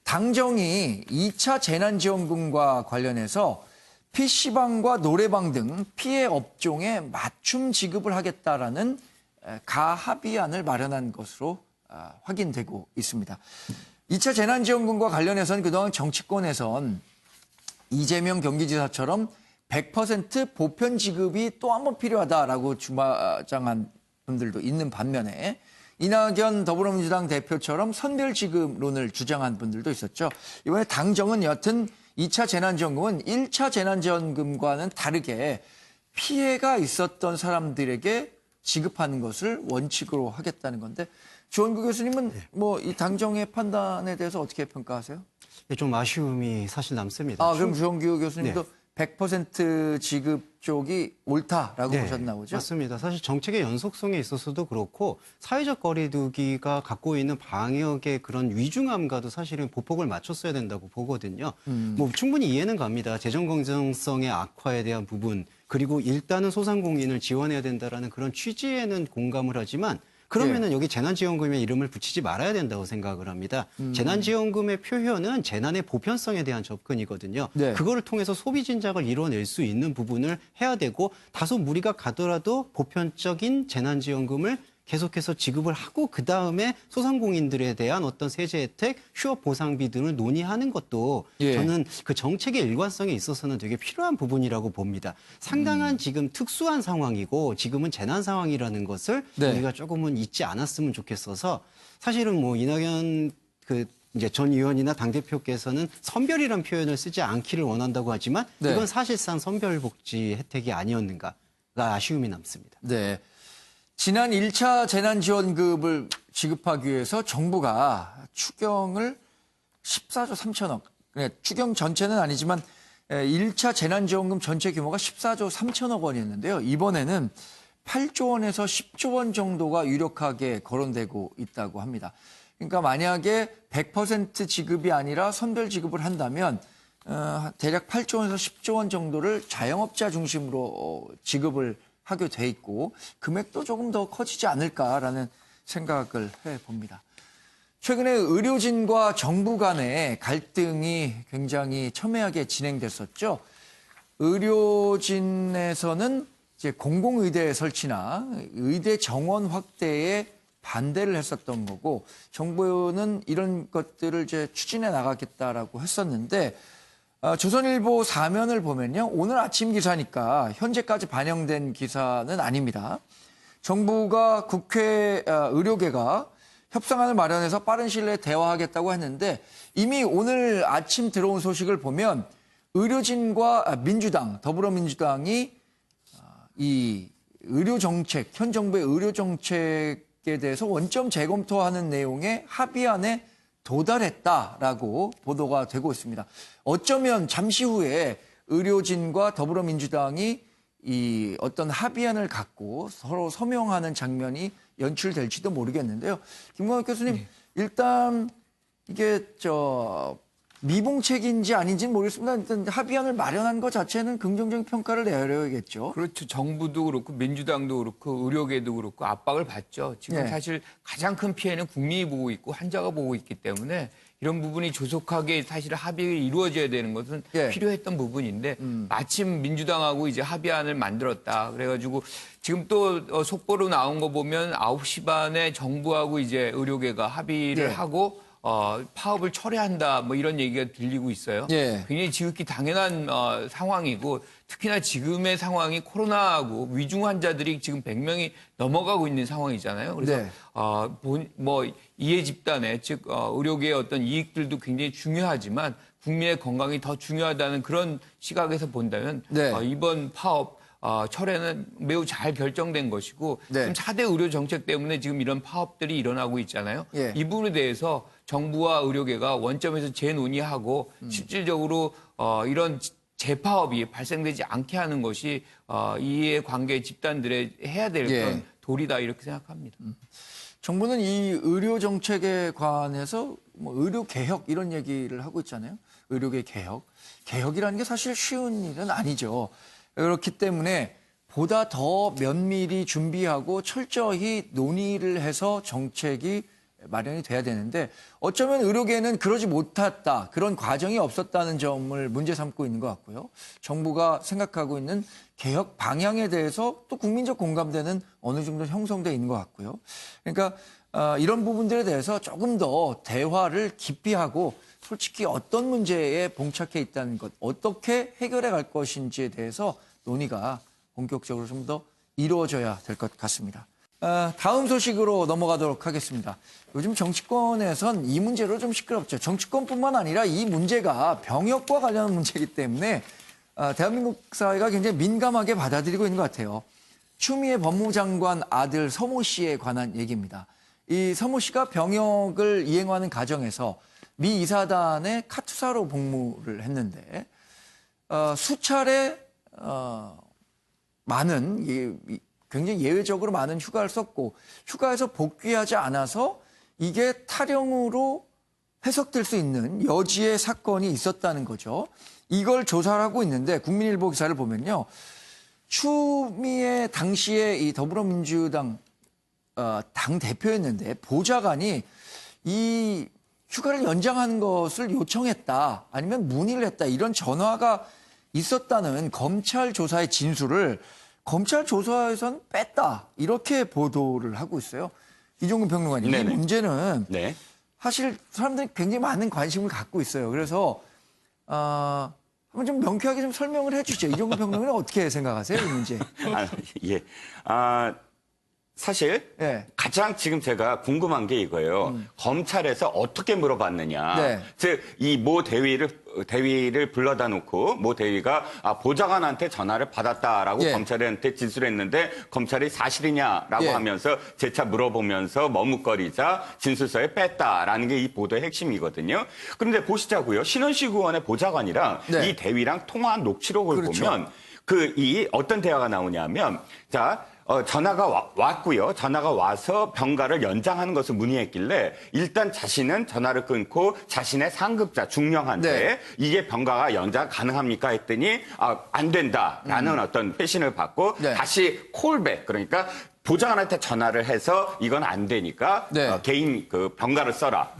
당정이 2차 재난지원금과 관련해서 PC방과 노래방 등 피해 업종에 맞춤 지급을 하겠다라는 가합의안을 마련한 것으로 확인되고 있습니다. 2차 재난지원금과 관련해서는 그동안 정치권에선 이재명 경기지사처럼 100% 보편 지급이 또 한 번 필요하다라고 주장한 분들도 있는 반면에 이낙연 더불어민주당 대표처럼 선별지급론을 주장한 분들도 있었죠. 이번에 당정은 여튼 2차 재난지원금은 1차 재난지원금과는 다르게 피해가 있었던 사람들에게 지급하는 것을 원칙으로 하겠다는 건데 주원구 교수님은 뭐 이 당정의 판단에 대해서 어떻게 평가하세요? 좀 아쉬움이 사실 남습니다. 아, 그럼 주원구 교수님도 100% 지급 쪽이 옳다라고 보셨나 보죠? 맞습니다. 사실 정책의 연속성에 있어서도 그렇고 사회적 거리두기가 갖고 있는 방역의 그런 위중함과도 사실은 보폭을 맞췄어야 된다고 보거든요. 뭐 충분히 이해는 갑니다. 재정 공정성의 악화에 대한 부분 그리고 일단은 소상공인을 지원해야 된다라는 그런 취지에는 공감을 하지만 그러면은 여기 재난지원금에 이름을 붙이지 말아야 된다고 생각을 합니다. 재난지원금의 표현은 재난의 보편성에 대한 접근이거든요. 네. 그거를 통해서 소비 진작을 이뤄낼 수 있는 부분을 해야 되고 다소 무리가 가더라도 보편적인 재난지원금을 계속해서 지급을 하고 그다음에 소상공인들에 대한 어떤 세제 혜택, 휴업 보상비 등을 논의하는 것도 저는 그 정책의 일관성에 있어서는 되게 필요한 부분이라고 봅니다. 상당한 지금 특수한 상황이고 지금은 재난 상황이라는 것을 우리가 조금은 잊지 않았으면 좋겠어서 사실은 뭐 이낙연 이제 전 의원이나 당대표께서는 선별이란 표현을 쓰지 않기를 원한다고 하지만 이건 사실상 선별복지 혜택이 아니었는가가 아쉬움이 남습니다. 네. 지난 1차 재난지원금을 지급하기 위해서 정부가 추경을 14조 3천억, 추경 전체는 아니지만 1차 재난지원금 전체 규모가 14조 3천억 원이었는데요. 이번에는 8조 원에서 10조 원 정도가 유력하게 거론되고 있다고 합니다. 그러니까 만약에 100% 지급이 아니라 선별 지급을 한다면 대략 8조 원에서 10조 원 정도를 자영업자 중심으로 지급을 하게 돼 있고 금액도 조금 더 커지지 않을까라는 생각을 해봅니다. 최근에 의료진과 정부 간의 갈등이 굉장히 첨예하게 진행됐었죠. 의료진에서는 이제 공공의대 설치나 의대 정원 확대에 반대를 했었던 거고 정부는 이런 것들을 이제 추진해 나가겠다라고 했었는데 조선일보 사면을 보면요. 오늘 아침 기사니까 현재까지 반영된 기사는 아닙니다. 정부가 국회 의료계가 협상안을 마련해서 빠른 시일 내에 대화하겠다고 했는데 이미 오늘 아침 들어온 소식을 보면 의료진과 민주당, 더불어민주당이 이 의료정책, 현 정부의 의료정책에 대해서 원점 재검토하는 내용의 합의안에 도달했다라고 보도가 되고 있습니다. 어쩌면 잠시 후에 의료진과 더불어민주당이 이 어떤 합의안을 갖고 서로 서명하는 장면이 연출될지도 모르겠는데요. 김광석 교수님, 일단 이게 미봉책인지 아닌지는 모르겠습니다. 일단 합의안을 마련한 것 자체는 긍정적인 평가를 내려야겠죠. 그렇죠. 정부도 그렇고 민주당도 그렇고 의료계도 그렇고 압박을 받죠. 지금 사실 가장 큰 피해는 국민이 보고 있고 환자가 보고 있기 때문에 이런 부분이 조속하게 사실 합의가 이루어져야 되는 것은 예. 필요했던 부분인데 마침 민주당하고 이제 합의안을 만들었다. 그래가지고 지금 또 속보로 나온 거 보면 9시 반에 정부하고 이제 의료계가 합의를 예. 하고 파업을 철회한다 뭐 이런 얘기가 들리고 있어요. 예. 굉장히 지극히 당연한 상황이고 특히나 지금의 상황이 코로나하고 위중 환자들이 지금 100명이 넘어가고 있는 상황이잖아요. 그래서 네. 뭐 이해 집단의 즉 의료계의 어떤 이익들도 굉장히 중요하지만 국민의 건강이 더 중요하다는 그런 시각에서 본다면 네. 이번 파업 철회는 매우 잘 결정된 것이고 네. 지금 4대 의료 정책 때문에 지금 이런 파업들이 일어나고 있잖아요. 예. 이 부분에 대해서 정부와 의료계가 원점에서 재논의하고 실질적으로 이런 재파업이 발생되지 않게 하는 것이 이해관계 집단들의 해야 될 예. 그런 도리다 이렇게 생각합니다. 정부는 이 의료 정책에 관해서 뭐 의료 개혁 이런 얘기를 하고 있잖아요. 의료계 개혁. 개혁이라는 게 사실 쉬운 일은 아니죠. 그렇기 때문에 보다 더 면밀히 준비하고 철저히 논의를 해서 정책이 마련이 돼야 되는데 어쩌면 의료계는 그러지 못했다. 그런 과정이 없었다는 점을 문제 삼고 있는 것 같고요. 정부가 생각하고 있는 개혁 방향에 대해서 또 국민적 공감대는 어느 정도 형성돼 있는 것 같고요. 그러니까 이런 부분들에 대해서 조금 더 대화를 깊이 하고 솔직히 어떤 문제에 봉착해 있다는 것, 어떻게 해결해 갈 것인지에 대해서 논의가 본격적으로 좀 더 이루어져야 될 것 같습니다. 다음 소식으로 넘어가도록 하겠습니다. 요즘 정치권에선 이 문제로 좀 시끄럽죠. 정치권뿐만 아니라 이 문제가 병역과 관련한 문제이기 때문에 대한민국 사회가 굉장히 민감하게 받아들이고 있는 것 같아요. 추미애 법무장관 아들 서모 씨에 관한 얘기입니다. 이 서모 씨가 병역을 이행하는 과정에서 미 이사단의 카투사로 복무를 했는데 수차례 많은 굉장히 예외적으로 많은 휴가를 썼고 휴가에서 복귀하지 않아서 이게 탈영으로 해석될 수 있는 여지의 사건이 있었다는 거죠. 이걸 조사를 하고 있는데 국민일보 기사를 보면요. 추미애 당시에 이 더불어민주당 당 대표였는데 보좌관이 이 휴가를 연장하는 것을 요청했다. 아니면 문의를 했다. 이런 전화가 있었다는 검찰 조사의 진술을 검찰 조사에선 뺐다. 이렇게 보도를 하고 있어요. 이종근 평론가님. 네네. 이 문제는 네. 사실 사람들이 굉장히 많은 관심을 갖고 있어요. 그래서 한번 좀 명쾌하게 좀 설명을 해 주시죠. 이종근 평론가는 어떻게 생각하세요? 이 문제. 예. 사실 예. 가장 지금 제가 궁금한 게 이거예요. 검찰에서 어떻게 물어봤느냐. 네. 즉, 이 모 대위를 불러다 놓고 모 대위가 보좌관한테 전화를 받았다라고 예. 검찰한테 진술했는데 검찰이 사실이냐라고 예. 하면서 재차 물어보면서 머뭇거리자 진술서에 뺐다라는 게 이 보도의 핵심이거든요. 그런데 보시자고요. 신원식 의원의 보좌관이랑 네. 이 대위랑 통화한 녹취록을 그렇죠. 보면 어떤 대화가 나오냐면 전화가 왔고요. 전화가 와서 병가를 연장하는 것을 문의했길래 일단 자신은 전화를 끊고 자신의 상급자 중령한테 네. 이게 병가가 연장 가능합니까 했더니 안 된다라는 어떤 회신을 받고 네. 다시 콜백 그러니까 보좌관한테 전화를 해서 이건 안 되니까 네. 개인 그 병가를 써라.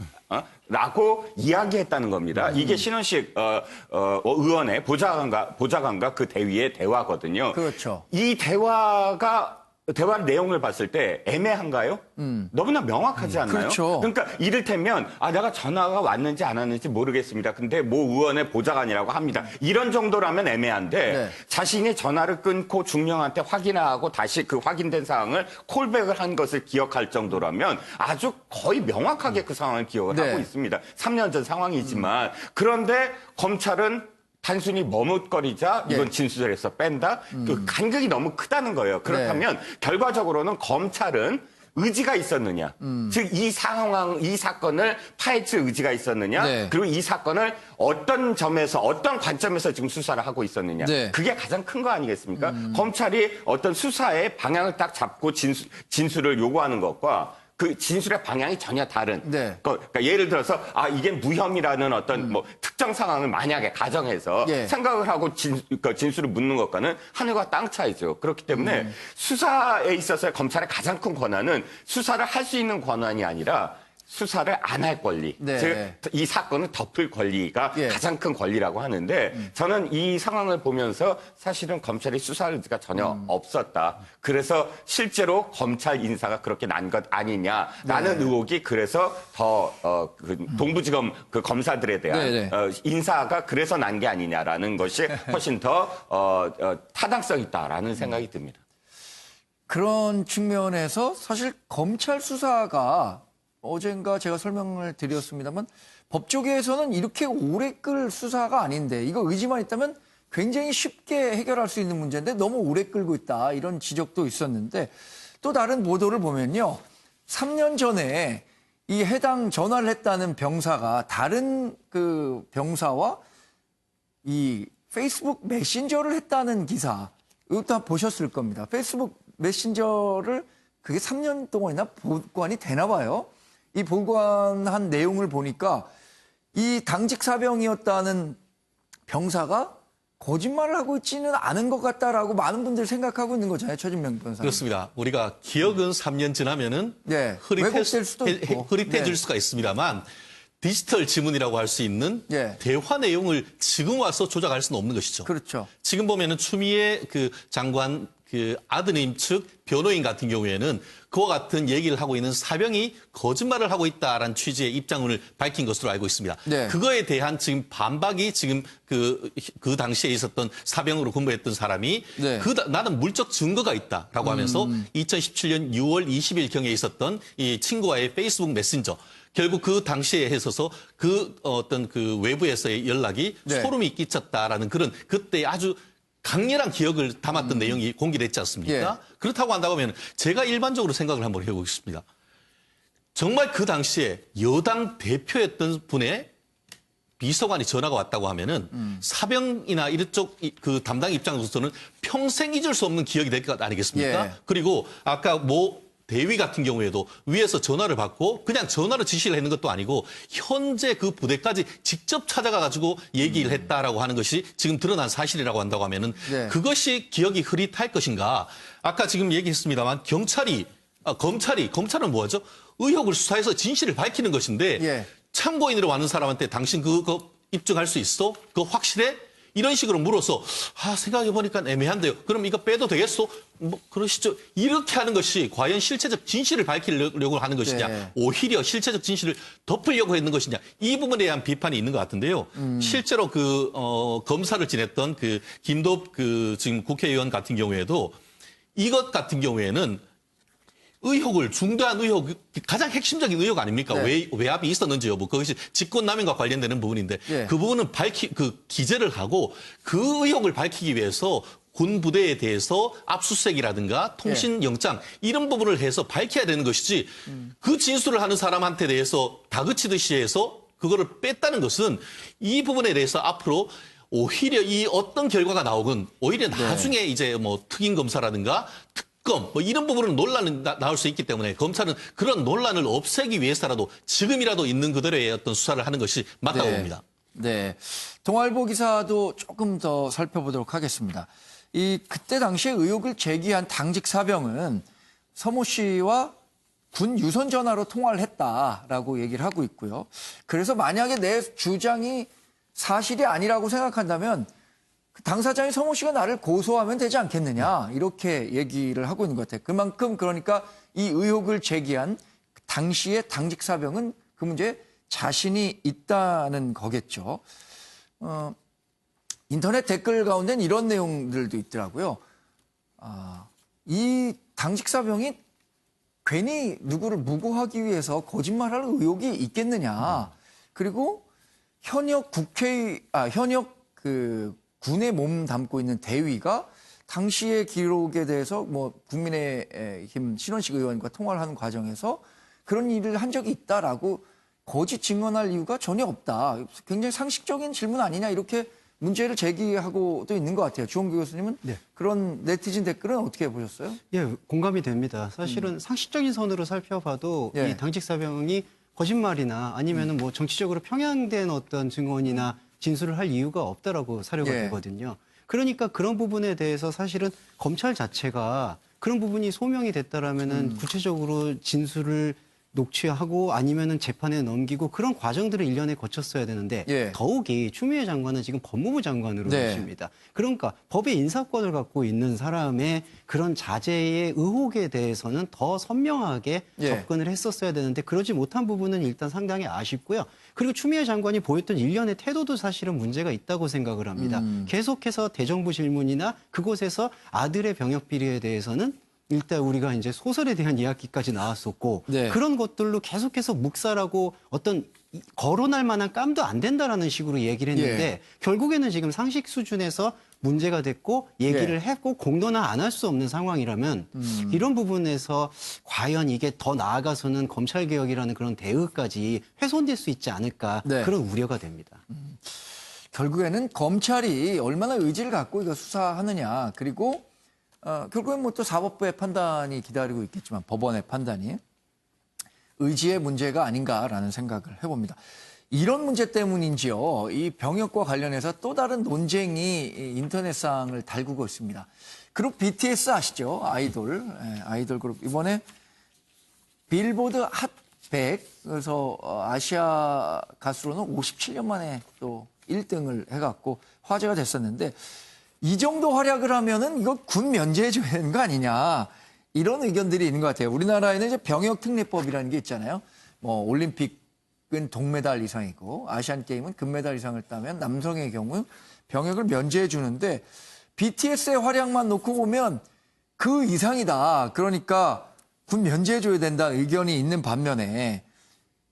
라고 이야기했다는 겁니다. 이게 신원식 의원의 보좌관과 그 대위의 대화거든요. 그렇죠. 이 대화 내용을 봤을 때 애매한가요? 너무나 명확하지 않나요? 그렇죠. 그러니까 이를테면 내가 전화가 왔는지 안 왔는지 모르겠습니다. 근데 모 의원의 보좌관이라고 합니다. 이런 정도라면 애매한데 네. 자신이 전화를 끊고 중령한테 확인하고 다시 그 확인된 사항을 콜백을 한 것을 기억할 정도라면 아주 거의 명확하게 그 상황을 기억을 네. 하고 있습니다. 3년 전 상황이지만 그런데 검찰은 단순히 머뭇거리자 이건 예. 진술에서 뺀다. 그 간격이 너무 크다는 거예요. 그렇다면 결과적으로는 검찰은 의지가 있었느냐. 즉 이 사건을 파헤칠 의지가 있었느냐. 네. 그리고 이 사건을 어떤 점에서 어떤 관점에서 지금 수사를 하고 있었느냐. 네. 그게 가장 큰 거 아니겠습니까? 검찰이 어떤 수사의 방향을 딱 잡고 진술을 요구하는 것과 그 진술의 방향이 전혀 다른. 네. 그러니까 예를 들어서 이게 무혐의라는 어떤 뭐 특정 상황을 만약에 가정해서 예. 생각을 하고 진술을 묻는 것과는 하늘과 땅 차이죠. 그렇기 때문에 수사에 있어서의 검찰의 가장 큰 권한은 수사를 할 수 있는 권한이 아니라 수사를 안 할 권리, 네. 즉 이 사건을 덮을 권리가 예. 가장 큰 권리라고 하는데 저는 이 상황을 보면서 사실은 검찰이 수사할 의지가 전혀 없었다. 그래서 실제로 검찰 인사가 그렇게 난 것 아니냐라는 네. 의혹이 그래서 더 그 동부지검 그 검사들에 대한 네, 네. 인사가 그래서 난 게 아니냐라는 것이 훨씬 더 타당성 있다라는 생각이 듭니다. 그런 측면에서 사실 검찰 수사가 어젠가 제가 설명을 드렸습니다만 법조계에서는 이렇게 오래 끌 수사가 아닌데 이거 의지만 있다면 굉장히 쉽게 해결할 수 있는 문제인데 너무 오래 끌고 있다 이런 지적도 있었는데 또 다른 보도를 보면요. 3년 전에 이 해당 전화를 했다는 병사가 다른 그 병사와 이 페이스북 메신저를 했다는 기사 이것도 다 보셨을 겁니다. 페이스북 메신저를 그게 3년 동안이나 보관이 되나 봐요. 이 보관한 내용을 보니까 이 당직 사병이었다는 병사가 거짓말을 하고 있지는 않은 것 같다라고 많은 분들이 생각하고 있는 거잖아요. 최진명 변호사님. 그렇습니다. 우리가 기억은 3년 지나면은 네. 왜곡될 수도 있고. 흐릿해질 네. 수가 있습니다만 디지털 지문이라고 할 수 있는 네. 대화 내용을 지금 와서 조작할 수는 없는 것이죠. 그렇죠. 지금 보면은 추미애 그 장관 그 아드님 측 변호인 같은 경우에는 그와 같은 얘기를 하고 있는 사병이 거짓말을 하고 있다라는 취지의 입장을 밝힌 것으로 알고 있습니다. 네. 그거에 대한 지금 반박이 지금 그 당시에 있었던 사병으로 근무했던 사람이 네. 나는 물적 증거가 있다라고 하면서 2017년 6월 20일 경에 있었던 이 친구와의 페이스북 메신저 결국 그 당시에 있어서 그 어떤 그 외부에서의 연락이 네. 소름이 끼쳤다라는 그런 그때 아주 강렬한 기억을 담았던 내용이 공개됐지 않습니까? 예. 그렇다고 한다고 하면 제가 일반적으로 생각을 한번 해보겠습니다. 정말 그 당시에 여당 대표였던 분의 비서관이 전화가 왔다고 하면은 사병이나 이쪽 그 담당 입장으로서는 평생 잊을 수 없는 기억이 될 것 아니겠습니까? 예. 그리고 아까 대위 같은 경우에도 위에서 전화를 받고 그냥 전화로 지시를 했는 것도 아니고 현재 그 부대까지 직접 찾아가가지고 얘기를 했다라고 하는 것이 지금 드러난 사실이라고 한다고 하면은 네. 그것이 기억이 흐릿할 것인가? 아까 지금 얘기했습니다만 검찰은 뭐하죠? 의혹을 수사해서 진실을 밝히는 것인데 예. 참고인으로 왔는 사람한테 당신 그거 입증할 수 있어? 그거 확실해? 이런 식으로 물어서 생각해보니까 애매한데요. 그럼 이거 빼도 되겠소? 뭐 그러시죠. 이렇게 하는 것이 과연 실체적 진실을 밝히려고 하는 것이냐 네. 오히려 실체적 진실을 덮으려고 했는 것이냐 이 부분에 대한 비판이 있는 것 같은데요. 실제로 검사를 지냈던 김도읍 지금 국회의원 같은 경우에도 이것 같은 경우에는 중대한 의혹, 가장 핵심적인 의혹 아닙니까? 네. 외압이 있었는지 여부. 그것이 직권남용과 관련되는 부분인데 네. 그 부분은 기재를 하고 그 의혹을 밝히기 위해서 군 부대에 대해서 압수수색이라든가 통신영장 이런 부분을 해서 밝혀야 되는 것이지 그 진술을 하는 사람한테 대해서 다그치듯이 해서 그거를 뺐다는 것은 이 부분에 대해서 앞으로 오히려 이 어떤 결과가 나오건 오히려 나중에 이제 특임 검사라든가 특검 이런 부분은 논란은 나올 수 있기 때문에 검찰은 그런 논란을 없애기 위해서라도 지금이라도 있는 그대로의 어떤 수사를 하는 것이 맞다고 봅니다. 네. 동아일보 기사도 조금 더 살펴보도록 하겠습니다. 그때 당시에 의혹을 제기한 당직 사병은 서모 씨와 군 유선 전화로 통화를 했다라고 얘기를 하고 있고요. 그래서 만약에 내 주장이 사실이 아니라고 생각한다면 당사자인 서모 씨가 나를 고소하면 되지 않겠느냐 이렇게 얘기를 하고 있는 것 같아요. 그만큼 그러니까 이 의혹을 제기한 당시의 당직 사병은 그 문제에 자신이 있다는 거겠죠. 인터넷 댓글 가운데는 이런 내용들도 있더라고요. 이 당직 사병이 괜히 누구를 무고하기 위해서 거짓말할 의혹이 있겠느냐. 그리고 현역 군에 몸 담고 있는 대위가 당시의 기록에 대해서 국민의힘 신원식 의원과 통화를 하는 과정에서 그런 일을 한 적이 있다라고 거짓 증언할 이유가 전혀 없다. 굉장히 상식적인 질문 아니냐 이렇게 문제를 제기하고도 있는 것 같아요. 주홍규 교수님은 그런 네티즌 댓글은 어떻게 보셨어요? 예, 공감이 됩니다. 사실은 상식적인 선으로 살펴봐도 예. 이 당직 사병이 거짓말이나 아니면은 정치적으로 평양된 어떤 증언이나 진술을 할 이유가 없다라고 사료가 예. 되거든요. 그러니까 그런 부분에 대해서 사실은 검찰 자체가 그런 부분이 소명이 됐다라면은 구체적으로 진술을 녹취하고 아니면은 재판에 넘기고 그런 과정들을 1년에 거쳤어야 되는데 예. 더욱이 추미애 장관은 지금 법무부 장관으로 네. 계십니다. 그러니까 법의 인사권을 갖고 있는 사람의 그런 자제의 의혹에 대해서는 더 선명하게 예. 접근을 했었어야 되는데 그러지 못한 부분은 일단 상당히 아쉽고요. 그리고 추미애 장관이 보였던 일련의 태도도 사실은 문제가 있다고 생각을 합니다. 계속해서 대정부 질문이나 그곳에서 아들의 병역 비리에 대해서는 일단 우리가 이제 소설에 대한 이야기까지 나왔었고 네. 그런 것들로 계속해서 묵살하고 어떤 거론할 만한 깜도 안 된다라는 식으로 얘기를 했는데 예. 결국에는 지금 상식 수준에서 문제가 됐고 얘기를 예. 했고 공론화 안 할 수 없는 상황이라면 이런 부분에서 과연 이게 더 나아가서는 검찰개혁이라는 그런 대의까지 훼손될 수 있지 않을까 네. 그런 우려가 됩니다. 결국에는 검찰이 얼마나 의지를 갖고 이거 수사하느냐. 그리고 결국엔 뭐 또 사법부의 판단이 기다리고 있겠지만 법원의 판단이 의지의 문제가 아닌가라는 생각을 해봅니다. 이런 문제 때문인지요. 이 병역과 관련해서 또 다른 논쟁이 인터넷상을 달구고 있습니다. 그룹 BTS 아시죠? 아이돌. 아이돌 그룹. 이번에 빌보드 핫 100, 그래서 아시아 가수로는 57년 만에 또 1등을 해갖고 화제가 됐었는데 이 정도 활약을 하면은 이거 군 면제해줘야 되는 거 아니냐. 이런 의견들이 있는 것 같아요. 우리나라에는 이제 병역특례법이라는 게 있잖아요. 뭐 올림픽은 동메달 이상이고 아시안게임은 금메달 이상을 따면 남성의 경우 병역을 면제해 주는데 BTS의 활약만 놓고 보면 그 이상이다. 그러니까 군 면제해 줘야 된다 의견이 있는 반면에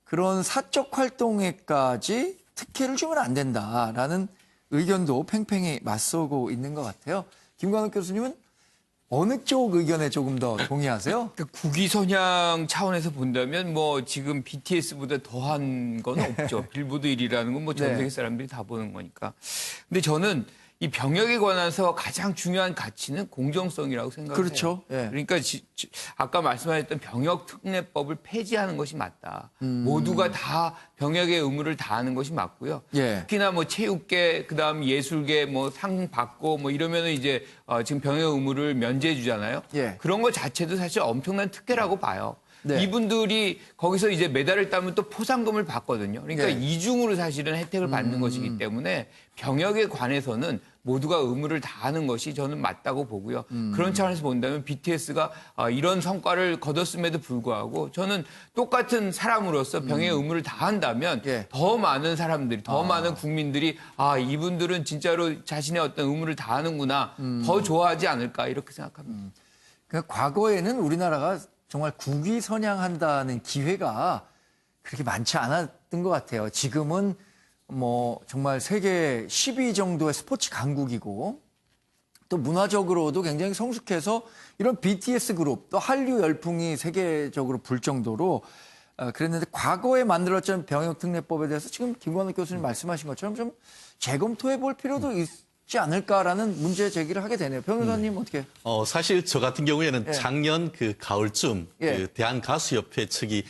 그런 사적 활동에까지 특혜를 주면 안 된다라는 의견도 팽팽히 맞서고 있는 것 같아요. 김광욱 교수님은 어느 쪽 의견에 조금 더 동의하세요? 그러니까 국위선양 차원에서 본다면 뭐 지금 BTS보다 더한 건 없죠. 빌보드 1위라는 건 뭐 전 세계 사람들이 다 보는 거니까. 근데 저는 이 병역에 관해서 가장 중요한 가치는 공정성이라고 생각해요. 그렇죠. 예. 그러니까 아까 말씀하셨던 병역특례법을 폐지하는 것이 맞다. 모두가 다 병역의 의무를 다하는 것이 맞고요. 예. 특히나 뭐 체육계, 그다음 예술계 뭐 상 받고 뭐 이러면은 이제 지금 병역 의무를 면제해 주잖아요. 예. 그런 것 자체도 사실 엄청난 특혜라고 봐요. 네. 이분들이 거기서 이제 메달을 따면 또 포상금을 받거든요. 그러니까 네. 이중으로 사실은 혜택을 받는 것이기 때문에 병역에 관해서는 모두가 의무를 다하는 것이 저는 맞다고 보고요. 그런 차원에서 본다면 BTS가 이런 성과를 거뒀음에도 불구하고 저는 똑같은 사람으로서 병역의 의무를 다한다면 예. 더 많은 사람들이, 더 많은 국민들이 이분들은 진짜로 자신의 어떤 의무를 다하는구나, 더 좋아하지 않을까 이렇게 생각합니다. 그러니까 과거에는 우리나라가 정말 국위선양한다는 기회가 그렇게 많지 않았던 것 같아요. 지금은 뭐 정말 세계 10위 정도의 스포츠 강국이고 또 문화적으로도 굉장히 성숙해서 이런 BTS 그룹 또 한류 열풍이 세계적으로 불 정도로 그랬는데 과거에 만들어진 병역특례법에 대해서 지금 김광욱 교수님 말씀하신 것처럼 좀 재검토해 볼 필요도 있지 않을까라는 문제 제기를 하게 되네요. 변호사님 어떻게? 사실 저 같은 경우에는 예. 작년 그 가을쯤 예. 그 대한가수협회 측이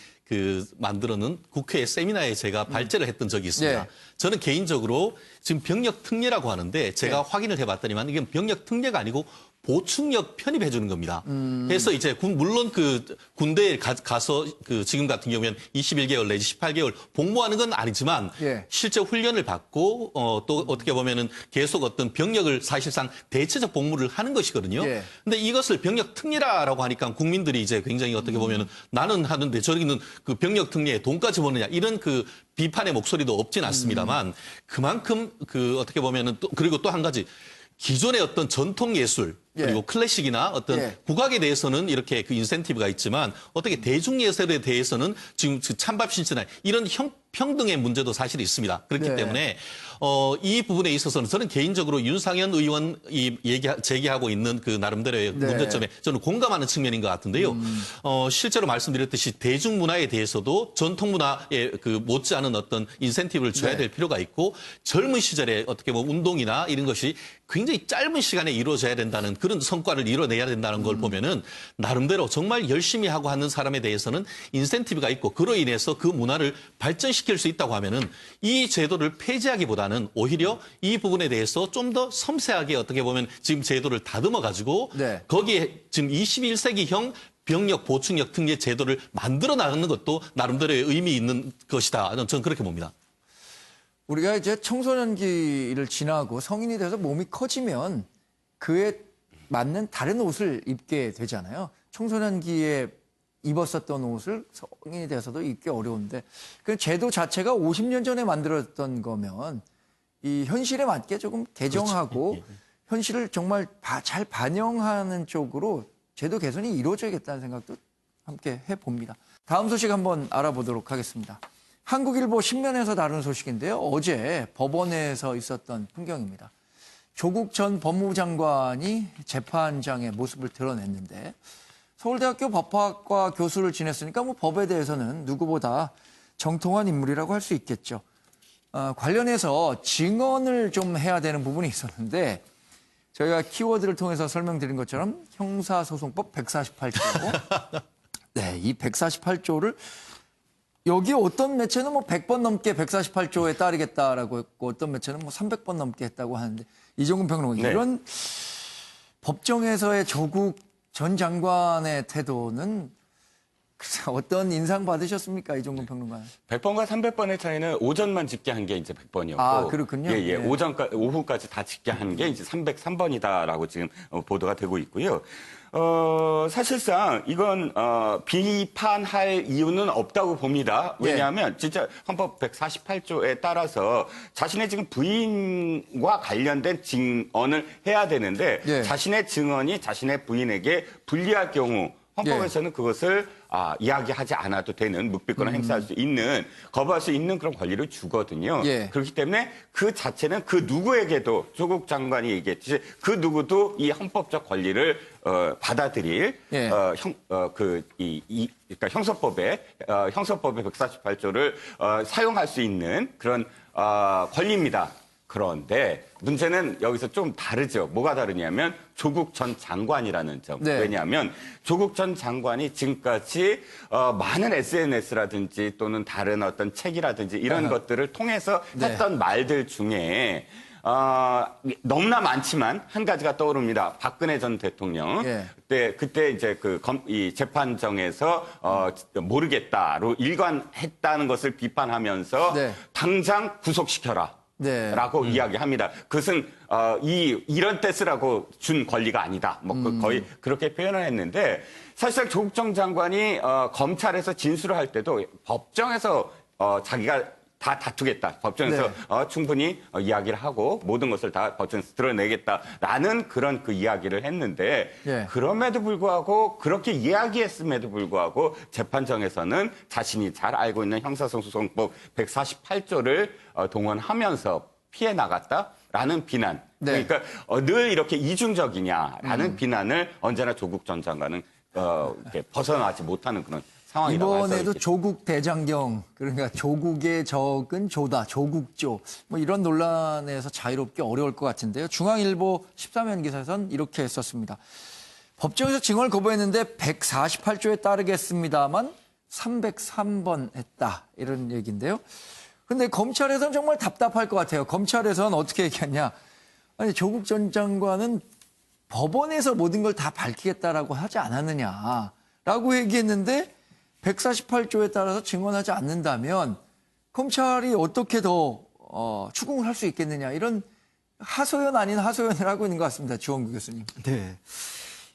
만들어놓은 국회 세미나에 제가 발제를 했던 적이 있습니다. 예. 저는 개인적으로 지금 병역 특례라고 하는데 제가 예. 확인을 해봤더니만 이게 병역 특례가 아니고 보충력 편입해 주는 겁니다. 그래서 이제 물론 군대에 가서 지금 같은 경우에는 21개월 내지 18개월 복무하는 건 아니지만 예. 실제 훈련을 받고 또 어떻게 보면은 계속 어떤 병력을 사실상 대체적 복무를 하는 것이거든요. 예. 근데 이것을 병역 특례라고 하니까 국민들이 이제 굉장히 어떻게 보면은 나는 하는데 저기는 그 병역 특례에 돈까지 버느냐 이런 비판의 목소리도 없진 않습니다만 그만큼 어떻게 보면은 그리고 또 한 가지 기존의 어떤 전통 예술 그리고 예. 클래식이나 어떤 예. 국악에 대해서는 이렇게 인센티브가 있지만 어떻게 대중예술에 대해서는 지금 찬밥 신천할 이런 평등의 문제도 사실 있습니다. 그렇기 네. 때문에 이 부분에 있어서는 저는 개인적으로 윤상현 의원이 제기하고 있는 나름대로의 네. 문제점에 저는 공감하는 측면인 것 같은데요. 실제로 말씀드렸듯이 대중문화에 대해서도 전통문화에 못지않은 어떤 인센티브를 줘야 네. 될 필요가 있고 젊은 시절에 어떻게 보면 운동이나 이런 것이 굉장히 짧은 시간에 이루어져야 된다는 그런 성과를 이뤄내야 된다는 걸 보면은 나름대로 정말 열심히 하고 하는 사람에 대해서는 인센티브가 있고 그로 인해서 그 문화를 발전시킬 수 있다고 하면은 이 제도를 폐지하기보다는 하기보다는 오히려 이 부분에 대해서 좀 더 섬세하게 어떻게 보면 지금 제도를 다듬어 가지고 네. 거기에 지금 21세기형 병력 보충력 특례 제도를 만들어 나가는 것도 나름대로의 의미 있는 것이다. 저는 그렇게 봅니다. 우리가 이제 청소년기를 지나고 성인이 돼서 몸이 커지면 그에 맞는 다른 옷을 입게 되잖아요. 청소년기에 입었었던 옷을 성인이 돼서도 입기 어려운데 그 제도 자체가 50년 전에 만들었던 거면 이 현실에 맞게 조금 개정하고 그렇죠. 예. 현실을 정말 잘 반영하는 쪽으로 제도 개선이 이루어져야겠다는 생각도 함께 해봅니다. 다음 소식 한번 알아보도록 하겠습니다. 한국일보 신면에서 다룬 소식인데요. 어제 법원에서 있었던 풍경입니다. 조국 전 법무부 장관이 재판장의 모습을 드러냈는데 서울대학교 법학과 교수를 지냈으니까 뭐 법에 대해서는 누구보다 정통한 인물이라고 할 수 있겠죠. 관련해서 증언을 좀 해야 되는 부분이 있었는데 저희가 키워드를 통해서 설명드린 것처럼 형사소송법 148조. 네, 이 148조를 여기 어떤 매체는 뭐 100번 넘게 148조에 따르겠다라고 했고 어떤 매체는 뭐 300번 넘게 했다고 하는데 이종근 평론가 네. 이런 법정에서의 조국 전 장관의 태도는 어떤 인상 받으셨습니까, 이종근 평론가? 100번과 300번의 차이는 오전만 집계한 게 이제 100번이었고. 아, 그렇군요. 예, 예. 네. 오후까지 다 집계한 게 이제 303번이다라고 지금 보도가 되고 있고요. 사실상 이건 비판할 이유는 없다고 봅니다. 왜냐하면 진짜 헌법 148조에 따라서 자신의 지금 부인과 관련된 증언을 해야 되는데 예. 자신의 증언이 자신의 부인에게 불리할 경우 헌법에서는 그것을 이야기하지 않아도 되는 묵비권을 행사할 수 있는, 거부할 수 있는 그런 권리를 주거든요. 예. 그렇기 때문에 그 자체는 그 누구에게도 조국 장관이 얘기했듯이 그 누구도 이 헌법적 권리를 받아들일 예. 그러니까 형사법의 148조를 사용할 수 있는 그런 권리입니다. 그런데 문제는 여기서 좀 다르죠. 뭐가 다르냐면 조국 전 장관이라는 점. 네. 왜냐하면 조국 전 장관이 지금까지 많은 SNS라든지 또는 다른 어떤 책이라든지 이런 것들을 통해서 네. 했던 말들 중에 너무나 많지만 한 가지가 떠오릅니다. 박근혜 전 대통령. 예. 그때 이제 이 재판정에서 모르겠다로 일관했다는 것을 비판하면서 네. 당장 구속시켜라. 네. 라고 이야기합니다. 그것은 이런 때 쓰라고 준 권리가 아니다. 거의 그렇게 표현을 했는데 사실상 조국 전 장관이 검찰에서 진술을 할 때도 법정에서 자기가 다 다투겠다. 법정에서 네. 충분히 이야기를 하고 모든 것을 다 법정에서 드러내겠다라는 그런 그 이야기를 했는데 예. 그럼에도 불구하고 그렇게 이야기했음에도 불구하고 재판정에서는 자신이 잘 알고 있는 형사소송법 148조를 동원하면서 피해 나갔다라는 비난. 네. 그러니까 늘 이렇게 이중적이냐라는 비난을 언제나 조국 전 장관은 이렇게 벗어나지 못하는 그런 상황이라고 할수 이번에도 있겠죠. 조국 대장경, 그러니까 조국의 적은 조다, 조국조, 뭐 이런 논란에서 자유롭기 어려울 것 같은데요. 중앙일보 13면 기사에선 이렇게 썼습니다. 법정에서 증언을 거부했는데 148조에 따르겠습니다만 303번 했다. 이런 얘기인데요. 근데 검찰에서는 정말 답답할 것 같아요. 검찰에서는 어떻게 얘기했냐. 아니, 조국 전 장관은 법원에서 모든 걸 다 밝히겠다라고 하지 않았느냐라고 얘기했는데 148조에 따라서 증언하지 않는다면 검찰이 어떻게 더 추궁을 할 수 있겠느냐. 이런 하소연 아닌 하소연을 하고 있는 것 같습니다. 주원구 교수님. 네.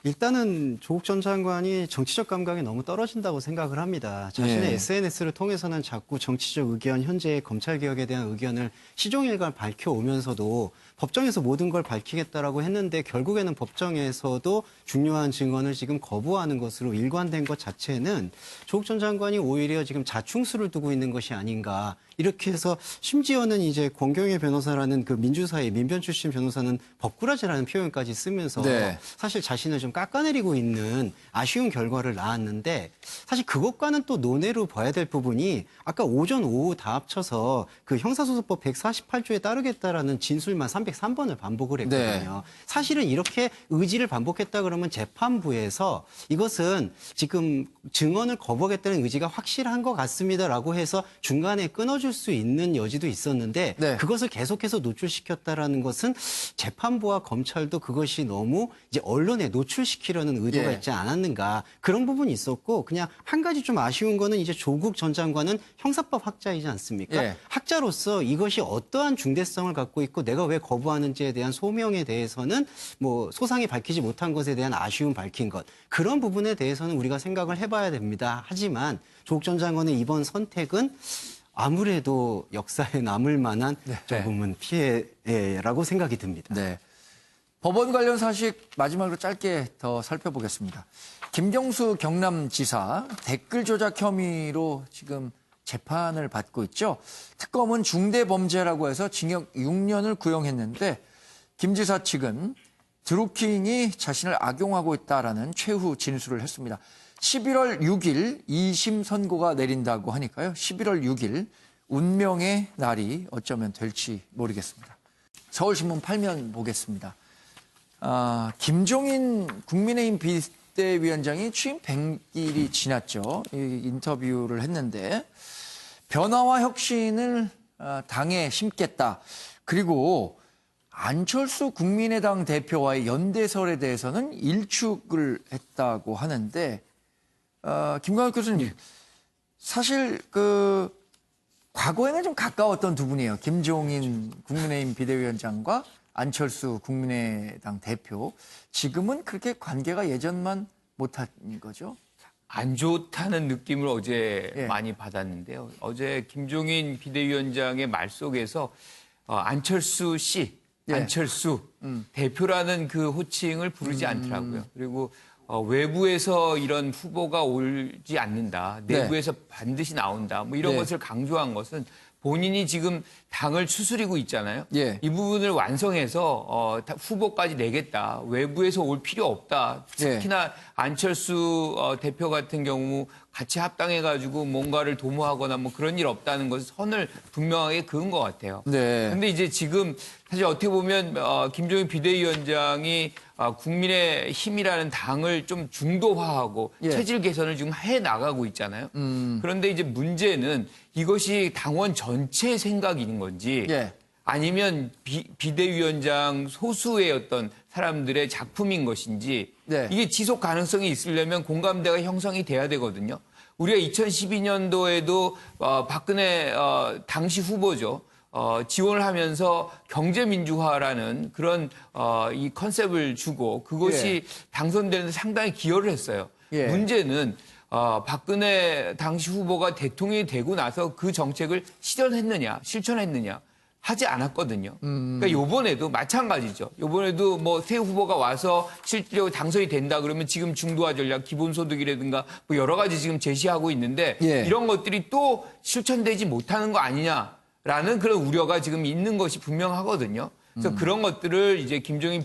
일단은 조국 전 장관이 정치적 감각이 너무 떨어진다고 생각을 합니다. 자신의 네. SNS를 통해서는 자꾸 정치적 의견, 현재의 검찰개혁에 대한 의견을 시종일관 밝혀오면서도 법정에서 모든 걸 밝히겠다라고 했는데 결국에는 법정에서도 중요한 증언을 지금 거부하는 것으로 일관된 것 자체는 조국 전 장관이 오히려 지금 자충수를 두고 있는 것이 아닌가. 이렇게 해서 심지어는 이제 권경혜 변호사라는 그 민주사회 민변 출신 변호사는 법꾸라지라는 표현까지 쓰면서 네. 사실 자신을 좀 깎아내리고 있는 아쉬운 결과를 낳았는데 사실 그것과는 또 논외로 봐야 될 부분이 아까 오전 오후 다 합쳐서 그 형사소송법 148조에 따르겠다라는 진술만 303번을 반복을 했거든요. 네. 사실은 이렇게 의지를 반복했다 그러면 재판부에서 이것은 지금 증언을 거부하겠다는 의지가 확실한 것 같습니다라고 해서 중간에 끊어줄 풀어줄 수 있는 여지도 있었는데 네. 그것을 계속해서 노출시켰다라는 것은 재판부와 검찰도 그것이 너무 이제 언론에 노출시키려는 의도가 예. 있지 않았는가 그런 부분이 있었고 그냥 한 가지 좀 아쉬운 거는 이제 조국 전 장관은 형사법 학자이지 않습니까? 예. 학자로서 이것이 어떠한 중대성을 갖고 있고 내가 왜 거부하는지에 대한 소명에 대해서는 뭐 소상히 밝히지 못한 것에 대한 아쉬움 밝힌 것 그런 부분에 대해서는 우리가 생각을 해봐야 됩니다. 하지만 조국 전 장관의 이번 선택은 아무래도 역사에 남을 만한 조금은 피해라고 생각이 듭니다. 네. 법원 관련 소식 마지막으로 짧게 더 살펴보겠습니다. 김경수 경남지사 댓글 조작 혐의로 지금 재판을 받고 있죠. 특검은 중대범죄라고 해서 징역 6년을 구형했는데 김 지사 측은 드루킹이 자신을 악용하고 있다라는 최후 진술을 했습니다. 11월 6일 2심 선고가 내린다고 하니까요. 11월 6일 운명의 날이 어쩌면 될지 모르겠습니다. 서울신문 8면 보겠습니다. 김종인 국민의힘 비대위원장이 취임 100일이 지났죠. 이 인터뷰를 했는데 변화와 혁신을 당에 심겠다. 그리고 안철수 국민의당 대표와의 연대설에 대해서는 일축을 했다고 하는데 김광욱 교수님, 사실 과거에는 좀 가까웠던 두 분이에요. 김종인 국민의힘 비대위원장과 안철수 국민의당 대표. 지금은 그렇게 관계가 예전만 못한 거죠? 안 좋다는 느낌을 어제 예. 많이 받았는데요. 어제 김종인 비대위원장의 말 속에서 안철수 씨, 예. 안철수 대표라는 그 호칭을 부르지 않더라고요. 그리고 외부에서 이런 후보가 오지 않는다. 내부에서 반드시 나온다. 뭐 이런 네. 것을 강조한 것은 본인이 지금 당을 추스리고 있잖아요. 예. 이 부분을 완성해서 후보까지 내겠다. 외부에서 올 필요 없다. 예. 특히나 안철수 대표 같은 경우 같이 합당해가지고 뭔가를 도모하거나 뭐 그런 일 없다는 것을 선을 분명하게 그은 것 같아요. 네. 근데 이제 지금 사실 어떻게 보면 김종인 비대위원장이 국민의 힘이라는 당을 좀 중도화하고 예. 체질 개선을 지금 해 나가고 있잖아요. 그런데 이제 문제는 이것이 당원 전체의 생각인 건지 예. 아니면 비대위원장 소수의 어떤 사람들의 작품인 것인지 네. 이게 지속 가능성이 있으려면 공감대가 형성이 돼야 되거든요. 우리가 2012년도에도 박근혜 당시 후보죠. 지원을 하면서 경제민주화라는 그런 이 컨셉을 주고 그것이 당선되는 데 상당히 기여를 했어요. 예. 문제는 박근혜 당시 후보가 대통령이 되고 나서 그 정책을 실현했느냐, 실천했느냐 하지 않았거든요. 그러니까 요번에도 마찬가지죠. 요번에도 뭐 새 후보가 와서 실제로 당선이 된다 그러면 지금 중도화 전략, 기본소득이라든가 뭐 여러 가지 지금 제시하고 있는데 예. 이런 것들이 또 실천되지 못하는 거 아니냐라는 그런 우려가 지금 있는 것이 분명하거든요. 그래서 그런 것들을 이제 김종인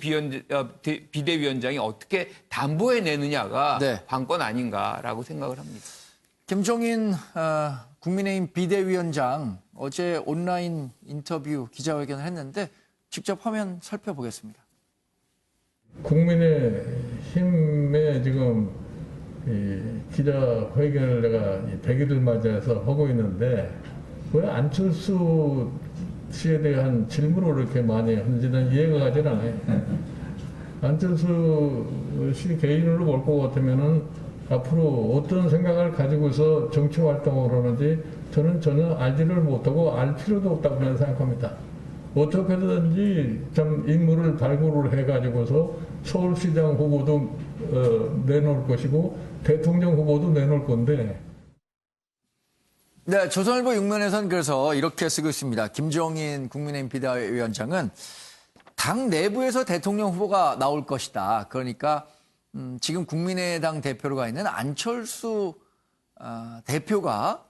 비대위원장이 어떻게 담보해내느냐가 네. 관건 아닌가라고 생각을 합니다. 김종인 국민의힘 비대위원장 어제 온라인 인터뷰 기자회견을 했는데 직접 화면 살펴보겠습니다. 국민의힘에 지금 이 기자회견을 내가 100일을 맞이해서 하고 있는데 왜 안철수 씨에 대한 질문을 이렇게 많이 하는지는 이해가 가질 않아요. 안철수 씨 개인으로 볼 것 같으면은 앞으로 어떤 생각을 가지고서 정치 활동을 하는지 저는 전혀 알지를 못하고 알 필요도 없다고 저는 생각합니다. 어떻게든지 좀 인물을 발굴을 해가지고서 서울시장 후보도 내놓을 것이고 대통령 후보도 내놓을 건데. 네, 조선일보 6면에서는 그래서 이렇게 쓰고 있습니다. 김종인 국민의힘 비대위원장은 당 내부에서 대통령 후보가 나올 것이다. 그러니까 지금 국민의당 대표로 가 있는 안철수 대표가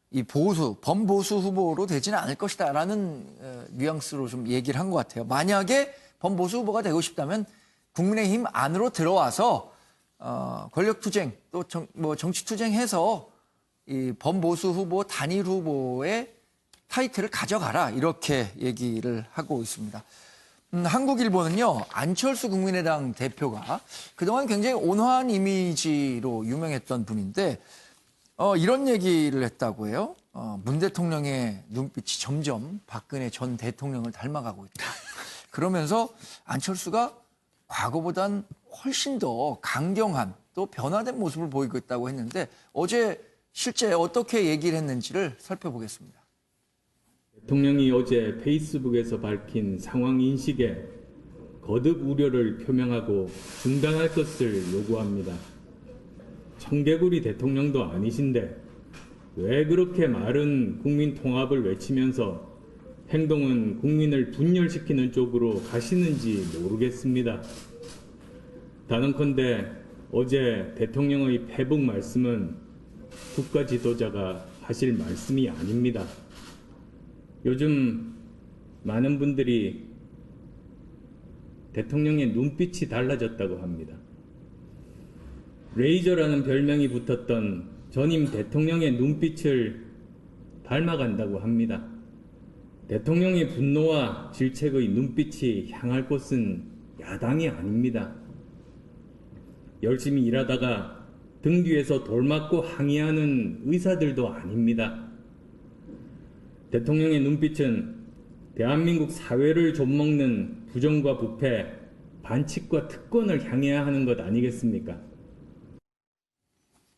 이 범보수 후보로 되지는 않을 것이다라는 뉘앙스로 좀 얘기를 한 것 같아요. 만약에 범보수 후보가 되고 싶다면 국민의힘 안으로 들어와서 권력투쟁 또 정치투쟁해서 이 범보수 후보 단일 후보의 타이틀을 가져가라 이렇게 얘기를 하고 있습니다. 한국일보는요, 안철수 국민의당 대표가 그동안 굉장히 온화한 이미지로 유명했던 분인데 이런 얘기를 했다고 해요. 문 대통령의 눈빛이 점점 박근혜 전 대통령을 닮아가고 있다. 그러면서 안철수가 과거보단 훨씬 더 강경한 또 변화된 모습을 보이고 있다고 했는데 어제 실제 어떻게 얘기를 했는지를 살펴보겠습니다. 대통령이 어제 페이스북에서 밝힌 상황 인식에 거듭 우려를 표명하고 중단할 것을 요구합니다. 청개구리 대통령도 아니신데 왜 그렇게 말은 국민 통합을 외치면서 행동은 국민을 분열시키는 쪽으로 가시는지 모르겠습니다. 단언컨대 어제 대통령의 페북 말씀은 국가 지도자가 하실 말씀이 아닙니다. 요즘 많은 분들이 대통령의 눈빛이 달라졌다고 합니다. 레이저라는 별명이 붙었던 전임 대통령의 눈빛을 닮아간다고 합니다. 대통령의 분노와 질책의 눈빛이 향할 곳은 야당이 아닙니다. 열심히 일하다가 등 뒤에서 돌 맞고 항의하는 의사들도 아닙니다. 대통령의 눈빛은 대한민국 사회를 좀먹는 부정과 부패, 반칙과 특권을 향해야 하는 것 아니겠습니까?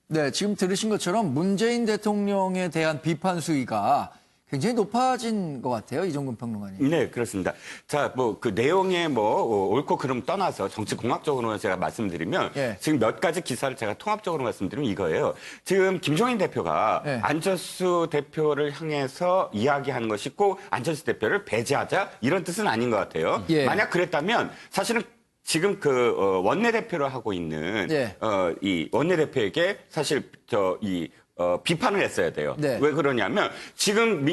네, 지금 들으신 것처럼 문재인 대통령에 대한 비판 수위가 굉장히 높아진 것 같아요. 이종근 평론가님. 네, 그렇습니다. 자, 뭐 그 내용에 옳고 그름 떠나서 정치 공학적으로 제가 말씀드리면 예. 지금 몇 가지 기사를 제가 통합적으로 말씀드리면 이거예요. 지금 김종인 대표가 예. 안철수 대표를 향해서 이야기하는 것이 꼭 안철수 대표를 배제하자 이런 뜻은 아닌 것 같아요. 예. 만약 그랬다면 사실은 지금 원내대표를 하고 있는 예. 이 원내대표에게 사실 비판을 했어야 돼요. 네. 왜 그러냐면 지금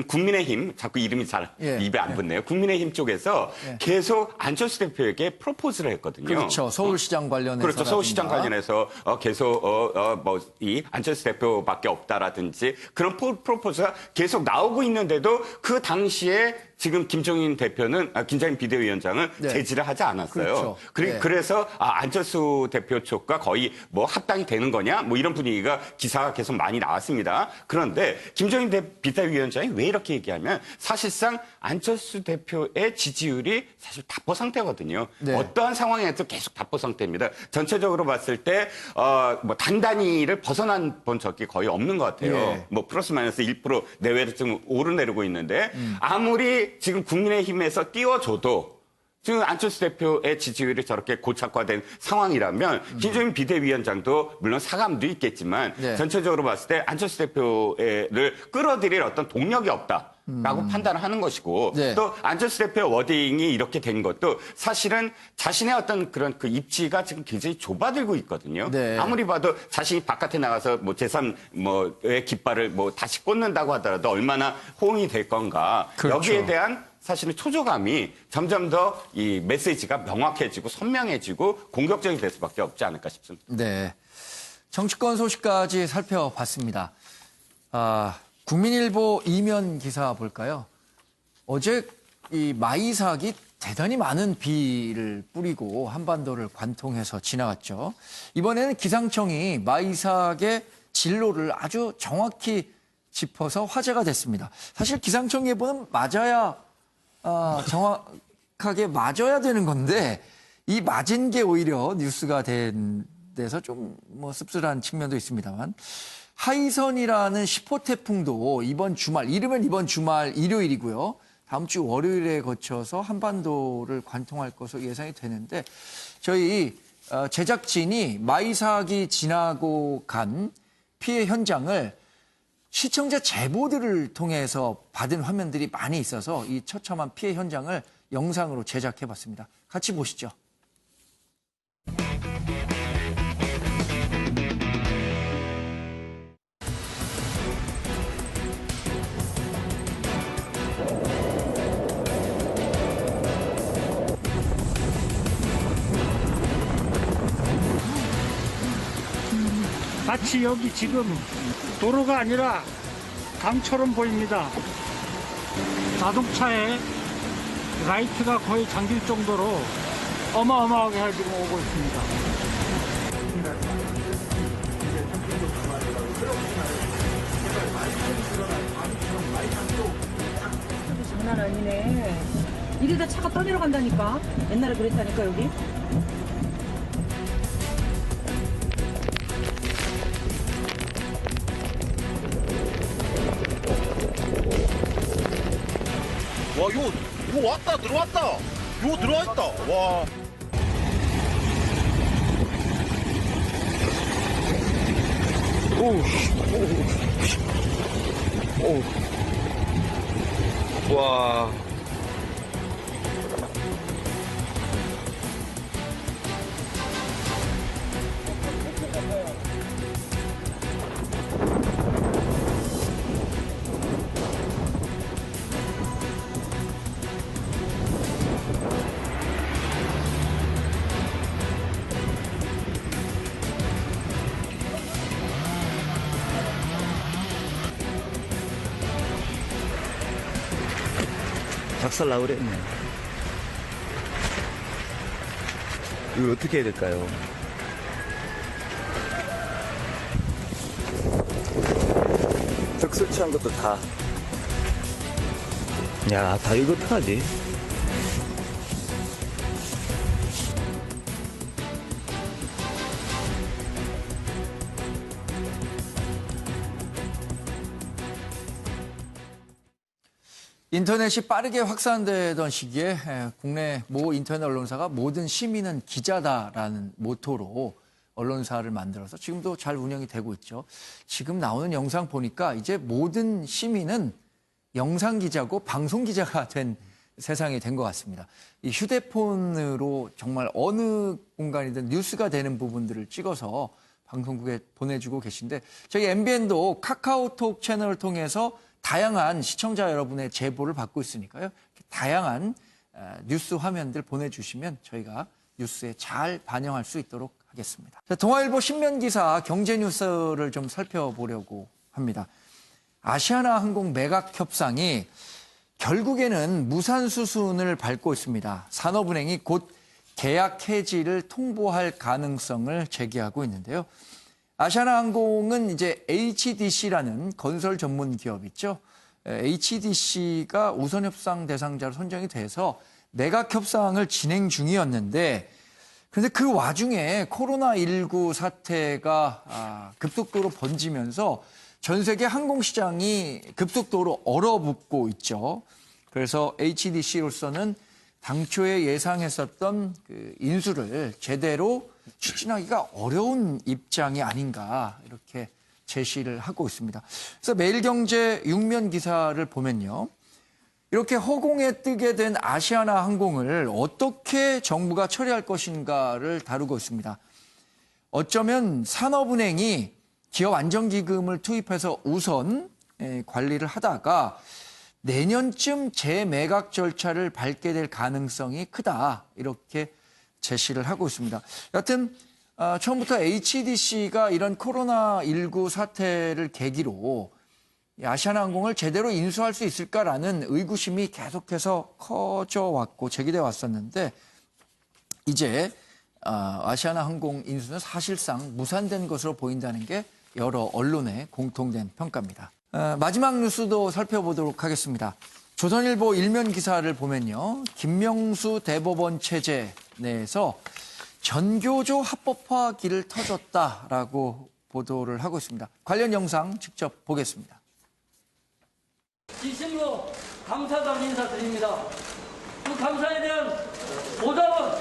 국민의힘 자꾸 이름이 잘 예. 입에 안 붙네요. 국민의힘 쪽에서 예. 계속 안철수 대표에게 프로포즈를 했거든요. 그렇죠. 서울시장 관련해서. 그렇죠. 서울시장 관련해서 계속 이 안철수 대표밖에 없다라든지 그런 프로포즈가 계속 나오고 있는데도 그 당시에 지금 김종인 비대위원장은 네. 제지를 하지 않았어요. 그렇죠. 네. 그래서 안철수 대표 쪽과 거의 합당이 되는 거냐 이런 분위기가 기사가 계속 많이 나왔습니다. 그런데 김종인 비대위원장이 왜 이렇게 얘기하면 사실상 안철수 대표의 지지율이 사실 답보 상태거든요. 네. 어떠한 상황에서 계속 답보 상태입니다. 전체적으로 봤을 때 단단히를 벗어난 본 적이 거의 없는 것 같아요. 예. 플러스 마이너스 1% 내외로 좀 오르내리고 있는데 아무리 지금 국민의힘에서 띄워줘도 지금 안철수 대표의 지지율이 저렇게 고착화된 상황이라면 김종인 비대위원장도 물론 사감도 있겠지만 네. 전체적으로 봤을 때 안철수 대표를 끌어들일 어떤 동력이 없다. 라고 판단을 하는 것이고 네. 또 안철수 대표 워딩이 이렇게 된 것도 사실은 자신의 어떤 그런 그 입지가 지금 굉장히 좁아들고 있거든요. 네. 아무리 봐도 자신이 바깥에 나가서 제3의 깃발을 다시 꽂는다고 하더라도 얼마나 호응이 될 건가. 그렇죠. 여기에 대한 사실은 초조감이 점점 더 이 메시지가 명확해지고 선명해지고 공격적이 될 수밖에 없지 않을까 싶습니다. 네. 정치권 소식까지 살펴봤습니다. 국민일보 이면 기사 볼까요? 어제 이 마이삭이 대단히 많은 비를 뿌리고 한반도를 관통해서 지나갔죠. 이번에는 기상청이 마이삭의 진로를 아주 정확히 짚어서 화제가 됐습니다. 사실 기상청 예보는 맞아야 정확하게 맞아야 되는 건데 이 맞은 게 오히려 뉴스가 된 데서 좀 씁쓸한 측면도 있습니다만 하이선이라는 10호 태풍도 이번 주말 일요일이고요. 다음 주 월요일에 거쳐서 한반도를 관통할 것으로 예상이 되는데 저희 제작진이 마이삭이 지나고 간 피해 현장을 시청자 제보들을 통해서 받은 화면들이 많이 있어서 이 처참한 피해 현장을 영상으로 제작해봤습니다. 같이 보시죠. 마치 여기 지금 도로가 아니라 강처럼 보입니다. 자동차에 라이트가 거의 잠길 정도로 어마어마하게 지금 오고 있습니다. 장난 아니네. 이러다 차가 떠내려 간다니까. 옛날에 그랬다니까 여기. 와, 이거 왔다, 들어왔다. 이거 들어왔다. 와. 와. 작살 나그랬네. 이거 어떻게 해야 될까요? 적설치한 것도 다. 야, 다 이거 어떡하지? 인터넷이 빠르게 확산되던 시기에 국내 모 인터넷 언론사가 모든 시민은 기자다라는 모토로 언론사를 만들어서 지금도 잘 운영이 되고 있죠. 지금 나오는 영상 보니까 이제 모든 시민은 영상 기자고 방송 기자가 된 세상이 된 것 같습니다. 이 휴대폰으로 정말 어느 공간이든 뉴스가 되는 부분들을 찍어서 방송국에 보내주고 계신데 저희 MBN도 카카오톡 채널을 통해서 다양한 시청자 여러분의 제보를 받고 있으니까요. 다양한 뉴스 화면들 보내주시면 저희가 뉴스에 잘 반영할 수 있도록 하겠습니다. 자, 동아일보 신면 기사 경제 뉴스를 좀 살펴보려고 합니다. 아시아나항공 매각 협상이 결국에는 무산수순을 밟고 있습니다. 산업은행이 곧 계약 해지를 통보할 가능성을 제기하고 있는데요. 아시아나항공은 이제 HDC라는 건설 전문 기업 있죠. HDC가 우선 협상 대상자로 선정이 돼서 매각 협상을 진행 중이었는데 그런데 그 와중에 코로나19 사태가 급속도로 번지면서 전 세계 항공시장이 급속도로 얼어붙고 있죠. 그래서 HDC로서는 당초에 예상했었던 그 인수를 제대로 추진하기가 어려운 입장이 아닌가 이렇게 제시를 하고 있습니다. 그래서 매일경제 6면 기사를 보면요. 이렇게 허공에 뜨게 된 아시아나항공을 어떻게 정부가 처리할 것인가를 다루고 있습니다. 어쩌면 산업은행이 기업 안정기금을 투입해서 우선 관리를 하다가 내년쯤 재매각 절차를 밟게 될 가능성이 크다 이렇게 제시를 하고 있습니다. 여하튼 처음부터 HDC가 이런 코로나19 사태를 계기로 아시아나항공을 제대로 인수할 수 있을까라는 의구심이 계속해서 커져왔고 제기돼 왔었는데 이제 아시아나항공 인수는 사실상 무산된 것으로 보인다는 게 여러 언론의 공통된 평가입니다. 마지막 뉴스도 살펴보도록 하겠습니다. 조선일보 일면 기사를 보면요. 김명수 대법원 체제 내에서 전교조 합법화 길을 터졌다라고 보도를 하고 있습니다. 관련 영상 직접 보겠습니다. 진심으로 감사감 인사드립니다. 그 감사에 대한 보답은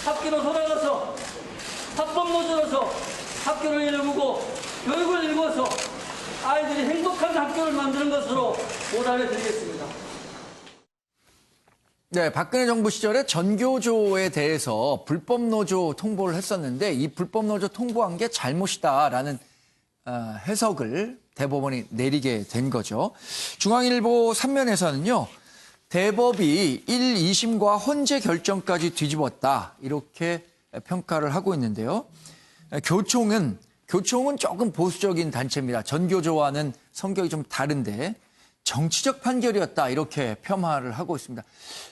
학교로 돌아가서 합법노조로서 학교를 이루고 교육을 이루어서 아이들이 행복한 학교를 만드는 것으로 보답해 드리겠습니다. 네, 박근혜 정부 시절에 전교조에 대해서 불법노조 통보를 했었는데 이 불법노조 통보한 게 잘못이다라는 해석을 대법원이 내리게 된 거죠. 중앙일보 3면에서는요. 대법이 1, 2심과 헌재 결정까지 뒤집었다 이렇게 평가를 하고 있는데요. 교총은 조금 보수적인 단체입니다. 전교조와는 성격이 좀 다른데 정치적 판결이었다 이렇게 폄하를 하고 있습니다.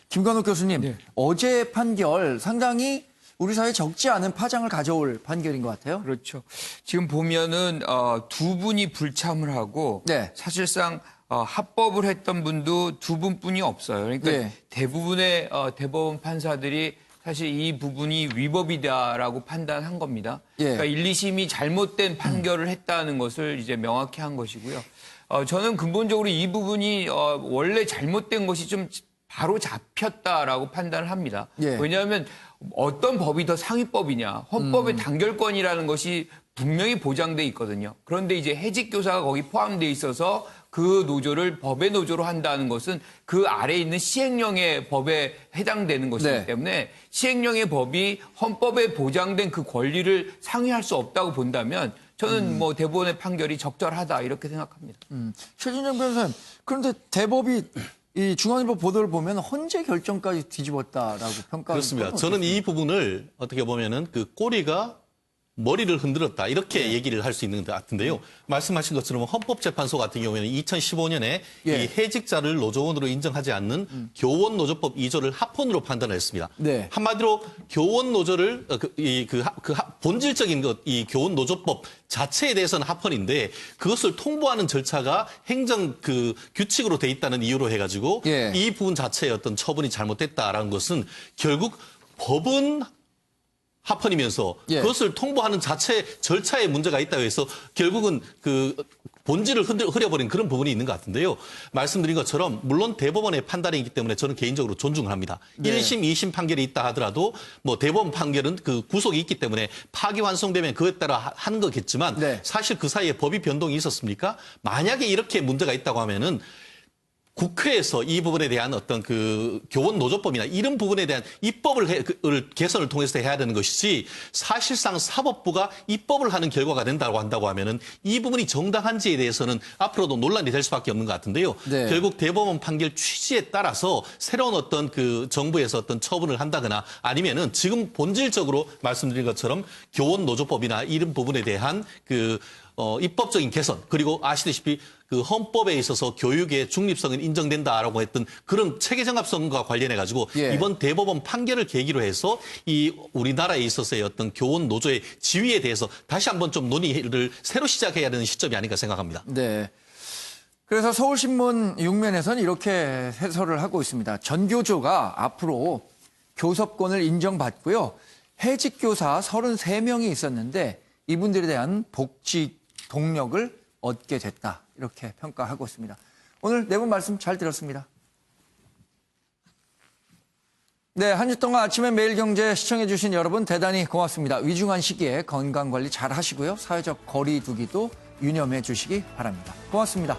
김관욱 교수님, 네. 어제 판결 상당히 우리 사회에 적지 않은 파장을 가져올 판결인 것 같아요. 그렇죠. 지금 보면은 두 분이 불참을 하고 네. 사실상 합법을 했던 분도 2분뿐이 없어요. 그러니까 예. 대부분의 대법원 판사들이 사실 이 부분이 위법이다라고 판단한 겁니다. 예. 그러니까 1, 2심이 잘못된 판결을 했다는 것을 이제 명확히 한 것이고요. 저는 근본적으로 이 부분이 원래 잘못된 것이 좀 바로 잡혔다라고 판단을 합니다. 예. 왜냐하면 어떤 법이 더 상위법이냐. 헌법의 단결권이라는 것이 분명히 보장돼 있거든요. 그런데 이제 해직교사가 거기 포함돼 있어서 그 노조를 법의 노조로 한다는 것은 그 아래에 있는 시행령의 법에 해당되는 것이기 네. 때문에 시행령의 법이 헌법에 보장된 그 권리를 상회할 수 없다고 본다면 저는 뭐 대법원의 판결이 적절하다 이렇게 생각합니다. 최진영 변호사님, 그런데 대법이 이 중앙일보 보도를 보면 헌재 결정까지 뒤집었다라고 평가하는 그렇습니다. 저는 이 부분을 어떻게 보면은 그 꼬리가 머리를 흔들었다 이렇게 얘기를 할 수 있는 것 같은데요. 말씀하신 것처럼 헌법재판소 같은 경우에는 2015년에 예. 이 해직자를 노조원으로 인정하지 않는 교원노조법 2조를 합헌으로 판단을 했습니다. 네. 한마디로 교원노조를 본질적인 것, 이 교원노조법 자체에 대해서는 합헌인데 그것을 통보하는 절차가 행정 그 규칙으로 돼 있다는 이유로 해가지고 예. 이 부분 자체의 어떤 처분이 잘못됐다라는 것은 결국 법은 합헌이면서 예. 그것을 통보하는 자체 절차에 문제가 있다고 해서 결국은 그 본질을 흐려버린 그런 부분이 있는 것 같은데요. 말씀드린 것처럼 물론 대법원의 판단이기 때문에 저는 개인적으로 존중을 합니다. 네. 1심, 2심 판결이 있다 하더라도 뭐 대법원 판결은 그 구속이 있기 때문에 파기환송되면 그에 따라 하는 거겠지만 네. 사실 그 사이에 법이 변동이 있었습니까? 만약에 이렇게 문제가 있다고 하면은 국회에서 이 부분에 대한 어떤 그 교원 노조법이나 이런 부분에 대한 입법을 개선을 통해서 해야 되는 것이지 사실상 사법부가 입법을 하는 결과가 된다고 한다고 하면은 이 부분이 정당한지에 대해서는 앞으로도 논란이 될 수밖에 없는 것 같은데요. 네. 결국 대법원 판결 취지에 따라서 새로운 어떤 그 정부에서 어떤 처분을 한다거나 아니면은 지금 본질적으로 말씀드린 것처럼 교원 노조법이나 이런 부분에 대한 그 입법적인 개선 그리고 아시다시피 그 헌법에 있어서 교육의 중립성은 인정된다라고 했던 그런 체계 정합성과 관련해 가지고 예. 이번 대법원 판결을 계기로 해서 이 우리나라에 있어서의 어떤 교원 노조의 지위에 대해서 다시 한번 좀 논의를 새로 시작해야 되는 시점이 아닌가 생각합니다. 네. 그래서 서울신문 6면에서는 이렇게 해설을 하고 있습니다. 전교조가 앞으로 교섭권을 인정받고요. 해직교사 33명이 있었는데 이분들에 대한 복지 동력을 얻게 됐다. 이렇게 평가하고 있습니다. 오늘 네 분 말씀 잘 들었습니다. 네, 한 주 동안 아침에 매일경제 시청해 주신 여러분 대단히 고맙습니다. 위중한 시기에 건강관리 잘 하시고요. 사회적 거리 두기도 유념해 주시기 바랍니다. 고맙습니다.